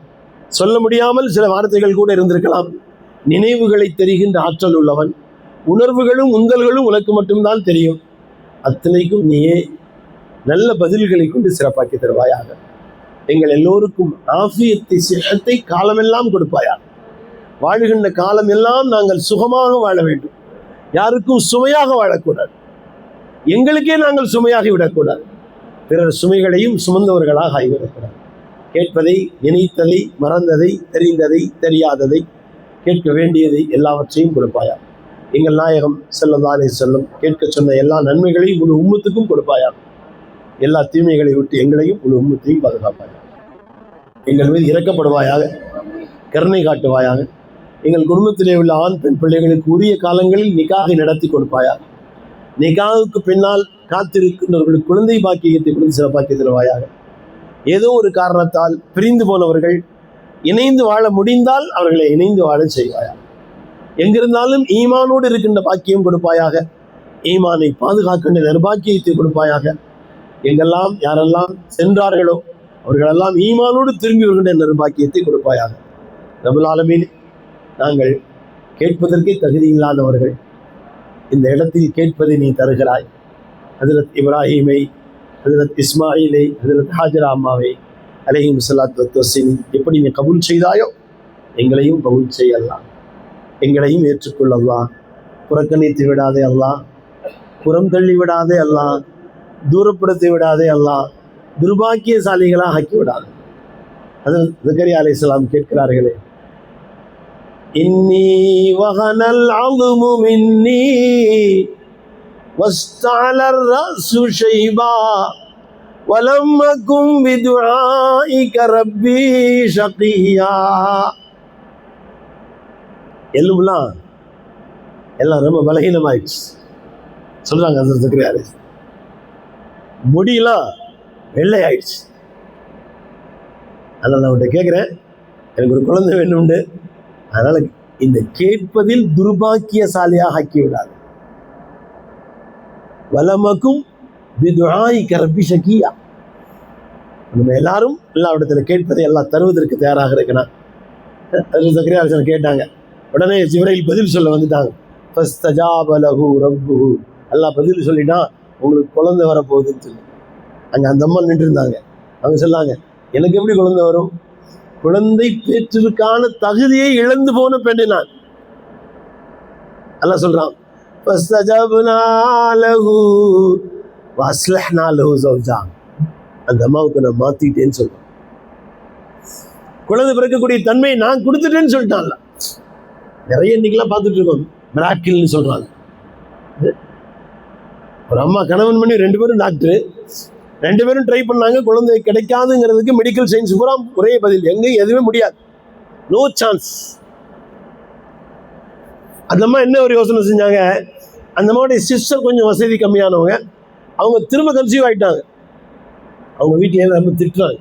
சொல்ல முடியாமல் சில வார்த்தைகள் கூட இருந்திருக்கலாம். நினைவுகளை தெரிகின்ற ஆற்றல் உள்ளவன். உணர்வுகளும் உந்தல்களும் உனக்கு மட்டும்தான் தெரியும். அத்தனைக்கும் நீயே நல்ல பதில்களை கொண்டு சிறப்பாக்கி தருவாயாக. எங்கள் எல்லோருக்கும் ஆஃபியத்தை, சிஹத்தை காலமெல்லாம் கொடுப்பாயாக. வாழுகின்ற காலம் எல்லாம் நாங்கள் சுகமாக வாழ வேண்டும். யாருக்கும் சுமையாக வாழக்கூடாது. எங்களுக்கே நாங்கள் சுமையாகி விடக்கூடாது. பிறர் சுமைகளையும் சுமந்தவர்களாக ஆகிவிடக்கூடாது. கேட்பதை, நினைத்ததை, மறந்ததை, தெரிந்ததை, தெரியாததை, கேட்க வேண்டியதை எல்லாவற்றையும் கொடுப்பாயா. எங்கள் நாயகம் ஸல்லல்லாஹு அலைஹி வஸல்லம் கேட்க சொன்ன எல்லா நன்மைகளையும் முழு உம்மத்துக்கும் கொடுப்பாயா. எல்லா தீமைகளை விட்டு எங்களையும் முழு உம்மத்தையும் பாதுகாப்பாயாக. எங்கள் மீது இறக்கப்படுவாயாக, கருணை காட்டுவாயாக. எங்கள் குடும்பத்திலே உள்ள ஆண் பெண் பிள்ளைகளுக்கு உரிய காலங்களில் நிக்காகை நடத்தி கொடுப்பாயாக. நிக்காவுக்கு பின்னால் காத்திருக்கின்றவர்களுக்கு குழந்தை பாக்கியத்தை கொடுத்து சிறப்பாக்கி தருவாயாக. ஏதோ ஒரு காரணத்தால் பிரிந்து போனவர்கள் இணைந்து வாழ முடிந்தால் அவர்களை இணைந்து வாழ செய்வாயாக. எங்கிருந்தாலும் ஈமானோடு இருக்கின்ற பாக்கியம் கொடுப்பாயாக. ஈமானை பாதுகாக்கின்ற நற்பாக்கியத்தை கொடுப்பாயாக. எங்கெல்லாம் யாரெல்லாம் சென்றார்களோ அவர்களெல்லாம் ஈமானோடு திரும்பி வருகின்ற நற்பாக்கியத்தை கொடுப்பாயாக. ரப்புல் ஆலமீன், நாங்கள் கேட்பதற்கே தகுதி இல்லாதவர்கள். இந்த இடத்தில் கேட்பதை நீ தருகிறாய். ஹஜ்ரத் இப்ராஹீமை, ஹஜ்ரத் இஸ்மாயிலை, ஹஜ்ரத் ஹாஜரா அம்மாவை அலைஹிம் ஸலாத்து வஸ்ஸலாம் எப்படி நீ கபூல் செய்தாயோ எங்களையும் கபூல் செய்ய அல்லாஹ், எங்களையும் ஏற்றுக்கொள்ள அல்லாஹ், புறக்கணித்து விடாதே அல்லாஹ், புறம் தள்ளி விடாதே அல்லாஹ், தூரப்படுத்தி விடாதே அல்லாஹ், துர்பாக்கியசாலிகளாக ஆக்கி விடாது. அது ஜக்கரியா அலைஹிஸ்ஸலாம் கேட்கிறார்களே, இன்னி வஹனல் அல்மு மின்னி வஸ்தஅலர் ரஸு ஷைபா வலம் அகும் பிதுஆஇக ரப்பி ஷகியா. எல்லாம் ரொம்ப பலகீனமாயிடுச்சு சொல்றாங்க ஹஸரத் ஜக்கரியா அலைஹிஸ்ஸலாம். முடியெல்லாம் வெள்ளை ஆயிடுச்சு. அதனால் நான் அவன்கிட்ட கேட்குறேன், எனக்கு ஒரு குழந்தை வேணும்னு. அதனால் இந்த கேட்பதில் துர்பாக்கியசாலியாக ஆக்கி விடாது. வலமக்கும் பிதுஆஇக ரப்பி ஷகியா. நம்ம எல்லாரும் எல்லாவிடத்தில் கேட்பதை எல்லாம் தருவதற்கு தயாராக இருக்கிறான். ஹஸரத் ஜக்கரியா அலைஹிஸ்ஸலாம் கேட்டாங்க. உடனே ஜிப்ரீல் பதில் சொல்ல வந்துட்டாங்க. ஃபஸ்தஜாப லஹு ரப்புஹு. அல்லாஹ் பதில் சொல்லிட்டான், உங்களுக்கு குழந்தை வரப்போகுதுன்னு சொல்லி. அங்கே அந்த அம்மா நின்று இருந்தாங்க. அவங்க சொன்னாங்க, எனக்கு எப்படி குழந்தை வரும்? குழந்தை பேற்றுக்கான தகுதியை இழந்து போன பெண்ணு நான். அல்லாஹ் சொல்றான், ஃபஸ்தஜப்னா லஹு வஅஸ்லஹ்னா லஹு ஸௌஜா. அந்த அம்மாவுக்கு நான் மாத்திட்டேன்னு சொல்றேன். குழந்தை பிறக்கக்கூடிய தன்மையை நான் கொடுத்துட்டேன்னு சொல்லிட்டான்ல. நிறைய இன்னைக்கெல்லாம் பார்த்துட்டு இருக்கோம், மிராக்கிள்னு சொல்றாங்க. ஒரு அம்மா கணவன் பண்ணி 2 பேரும் டாக்டரு, 2 பேரும் ட்ரை பண்ணாங்க, குழந்தை கிடைக்காதுங்கிறதுக்கு மெடிக்கல் சயின்ஸ் பூரா ஒரே பதில், எங்கேயும் எதுவுமே முடியாது, நோ சான்ஸ். அந்த அம்மா என்ன ஒரு யோசனை செஞ்சாங்க, அந்த அம்மாவுடைய சிஸ்டர் கொஞ்சம் வசதி கம்மியானவங்க, அவங்க திரும்ப கன்சீவ் ஆகிட்டாங்க. அவங்க வீட்டில் ரொம்ப திட்டுறாங்க.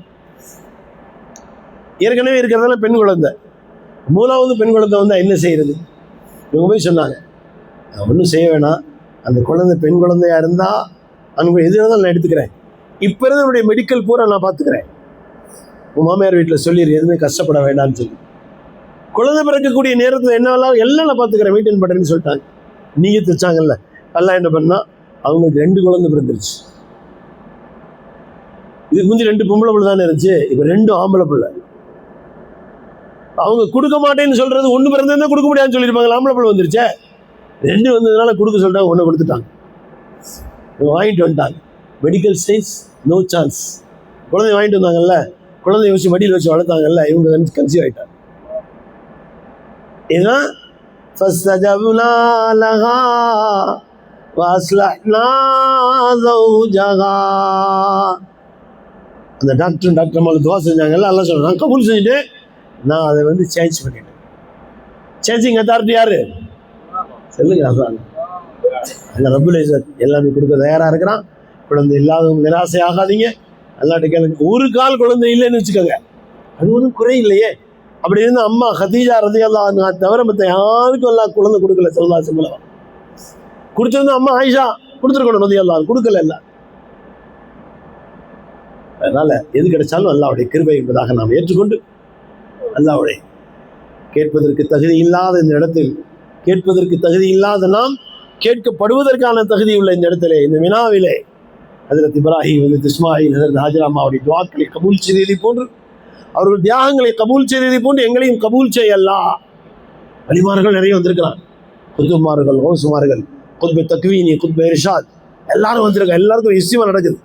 ஏற்கனவே இருக்கிறதால பெண் குழந்தை, 3வது பெண் குழந்தை வந்தால் என்ன செய்யறது? இவங்க போய் சொன்னாங்க, ஒன்றும் செய்ய வேணாம், அந்த குழந்தை பெண் குழந்தையாக இருந்தால் அவங்க எதிராக தான் நான் எடுத்துக்கிறேன், இப்போ இருந்து என்னுடைய மெடிக்கல் பூரா நான் பார்த்துக்கிறேன், உன் மாமியார் வீட்டில் சொல்லிடு, எதுவுமே கஷ்டப்பட வேண்டாம்னு சொல்லி. குழந்தை பிறக்கக்கூடிய நேரத்தில் என்னெல்லாம் எல்லாம் நான் பார்த்துக்கிறேன், மெயின்டைன் பண்ணுறேன்னு சொல்லிட்டாங்க. நீயே தைச்சாங்கல்ல, எல்லாம் என்ன பண்ணால் அவங்களுக்கு 2 குழந்தை பிறந்துருச்சு. இதுக்கு முந்தி 2 பொம்பளை பிள்ளை தானே இருந்துச்சு, இப்போ 2 ஆம்பளை பிள்ளை. அவங்க கொடுக்க மாட்டேன்னு சொல்றது, 1 பிறந்தா கொடுக்க முடியாதுன்னு சொல்லியிருப்பாங்க, ஆம்பளை பிள்ளை வந்துருச்சே. 2 வந்ததுனால கொடுக்க சொல்லிட்டாங்க, 1 கொடுத்துட்டாங்க, வாங்கிட்டு வந்துட்டாங்க. Medical science no chance. குழந்தை வாங்கிட்டு வந்தாங்கல்ல, குழந்தைய வச்சு மடியில் வச்சு வளர்த்தாங்கல்ல, இவங்க கன்சீவ் ஆகிட்டாங்க. இதுதான் ஃபஸ்தஜப்னா லஹா வஅஸ்லஹ்னா ஸௌஜஹா. அந்த டாக்டர் அம்மாவுக்கு துவா செஞ்சாங்கல்ல, எல்லாம் சொல்கிறாங்க, கபூல் செஞ்சுட்டு நான் அதை சேஞ்ச் பண்ணிட்டேன். சேஞ்சிங் அத்தாரிட்டி யாரு சொல்லுங்க? அதான் அந்த ரப்புல் இஸ்ஸத் எல்லாமே கொடுக்க தயாராக இருக்கிறான். குழந்தை இல்லாதவங்க நிராசை ஆகாதீங்க, அல்லாட்ட கேளுங்க. ஒரு கால் குழந்தை இல்லைன்னு வச்சுக்கோங்க, அது ஒன்றும் குறை இல்லையே. அப்படி இருந்து அம்மா ஹதீஜா ரலியல்லாஹு அன்ஹா தவிர மற்ற யாருக்கும் எல்லாம் குழந்தை கொடுக்கல. ஸல்லல்லாஹு அலைஹி வஸல்லம் கொடுத்திருந்தா அம்மா ஆயிஷா கொடுத்துருக்கணும், ரலியல்லாஹு கொடுக்கல. இல்லை, அதனால எது கிடைச்சாலும் அல்லாஹ்வுடைய கிருபை என்பதாக நாம் ஏற்றுக்கொண்டு, அல்லாஹ்வுடைய கேட்பதற்கு தகுதி இல்லாத இந்த இடத்தில், கேட்பதற்கு தகுதி இல்லாத நாம் கேட்கப்படுவதற்கான தகுதி உள்ள இந்த இடத்திலே, இந்த வினாவிலே ஹஜ்ரத் இப்ராஹிம், ஹஜ்ரத் இஸ்மாயில், ஹஜ்ரத் ஹாஜரா அம்மாவுடைய துஆக்களை கபூல் செய்ததை போன்று, அவர்கள் தியாகங்களை கபூல் செய்ததை போன்று எங்களையும் கபூல் செய்ய அல்லாஹ். வலிமார்கள் நிறைய வந்திருக்கிறாங்க, குத்துப்மார்கள், ஹவுசுமார்கள், குத்பே தக்வீனி, குத்பே இர்ஷாத், எல்லாரும் வந்திருக்காங்க. எல்லாருக்கும் இஸ்திமா நடக்குது.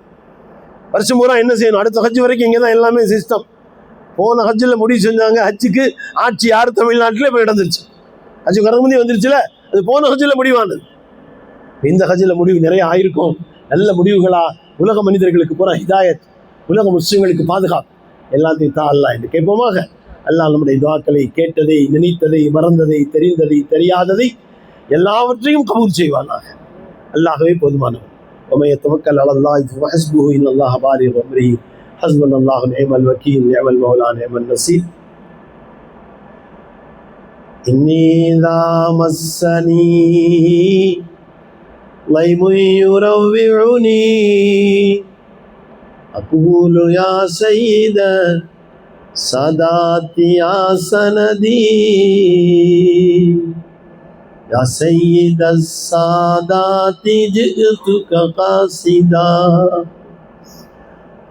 வருஷம் பூரா என்ன செய்யணும்? அடுத்த ஹஜ் வரைக்கும் இங்கே தான் எல்லாமே சிஸ்டம். போன ஹஜ்ஜில் முடிவு செஞ்சாங்க, ஹஜ்ஜுக்கு ஆட்சி யார் தமிழ்நாட்டில் போய் நடந்துருச்சு. ஹஜ்ஜு கரமுந்தி வந்துருச்சுல, அது போன ஹஜ்ஜில் முடிவானது. இந்த ஹஜ்ஜில் முடிவு நிறைய ஆயிருக்கும். நல்ல முடிவுகளா உலக மனிதர்களுக்கு பூரா ஹிதாயத், உலக முஸ்லிம்களுக்கு பாதுகாப்பு, எல்லாத்தையும் தான் அல்லாஹ் என்று கேட்போமாக. அல்லாஹ் நம்முடைய துஆக்களை, கேட்டதை, நினைத்ததை, மறந்ததை, தெரிந்ததை, தெரியாததை எல்லாவற்றையும் கபூல் செய்வானாக. அல்லாஹ்வே போதுமானவன். ومن يتوكل على الله فحسبه ان الله بالغ امره حسبنا الله ونعم الوكيل نعم المولى نعم النصير. إني إذا مسني ضيم يروعني أقول يا سيد السادات يا سندي يا سيد السادات جئتك قاصدا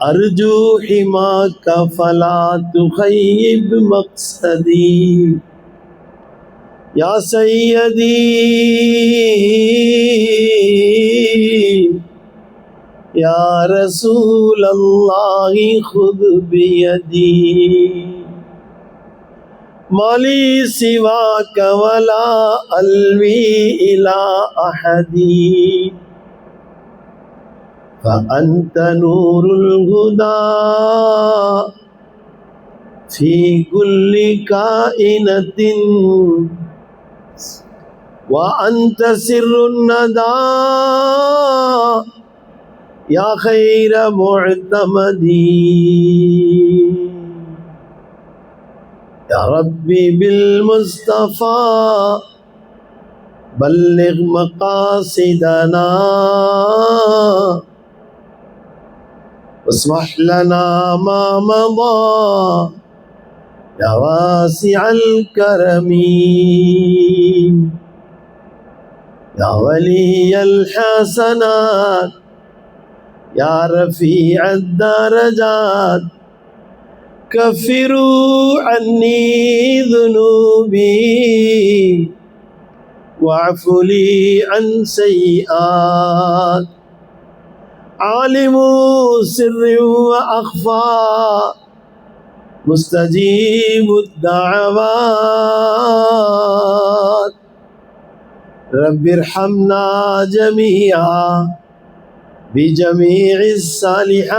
أرجو حماك فلا تخيب مقصدي يا سيدي يا رسول الله خذ بيدي ما لي سواك ولا ألوي إلى أحد فأنت نور الهدى في كل كائنة وأنت سر الندى يا خير معتمدي يا ربي بالمصطفى بلغ مقاصدنا واسمح لنا ما مضى يا واسع الكرم يا ولي الحسنات يا رفيع الدرجات كفروا عني ذنوبي واعفوا لي عن سيئات عالم سر وأخفى مستجيب الدعوات رب ارحمنا جميعا بجميع الصالحات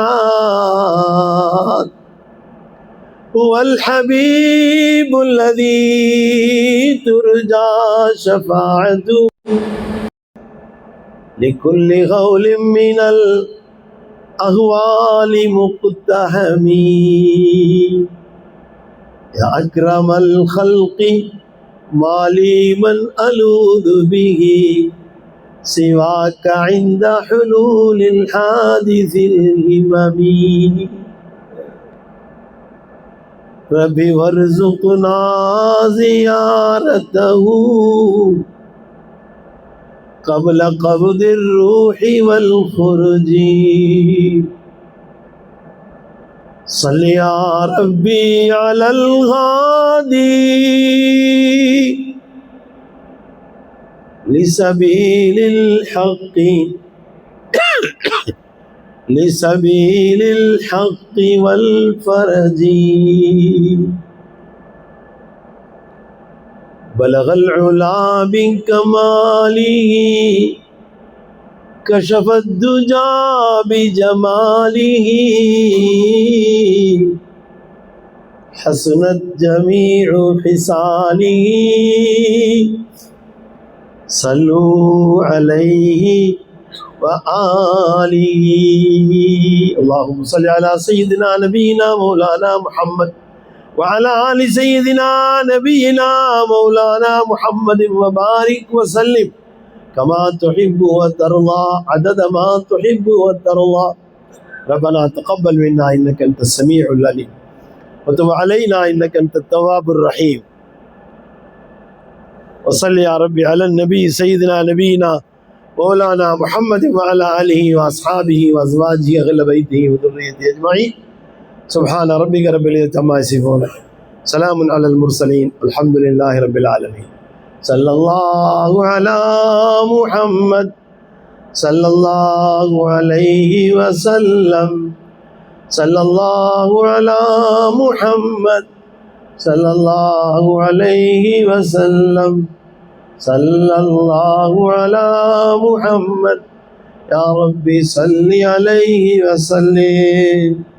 هو الحبيب الذي ترجى شفاعته لكل غول من الأهوال مقتحم يا أكرم الخلق ما لي من ألوذ به سواك عند حلول الحادث الهمم رب وارزقنا زيارته قبل قبض الروح والخروج صل يا ربي على الغادي لسبيل الحق لسبيل الحق والفرج بلغ العلا بكماله كشف الدجى بجماله حسنت جميع خصاله صلوا عليه وآله اللهم صل على سيدنا نبينا مولانا محمد وعلى آل سيدنا نبينا مولانا محمد وبارك وسلم كما تحب وترضى عدد ما تحب وترضى ربنا تقبل منا إنك أنت السميع العليم وتب علينا إنك أنت التواب الرحيم وصل يا ربي على النبي سيدنا نبينا مولانا محمد وعلى آله وأصحابه وأزواجه أهل بيته وذريته أجمعين سبحان ربك رب العزة عما يصفون سلام على المرسلين الحمد لله رب العالمين صلى الله على محمد صلى الله عليه وسلم صلى الله على محمد صلى الله عليه وسلم صلى الله على محمد يا ربي صل عليه وسلم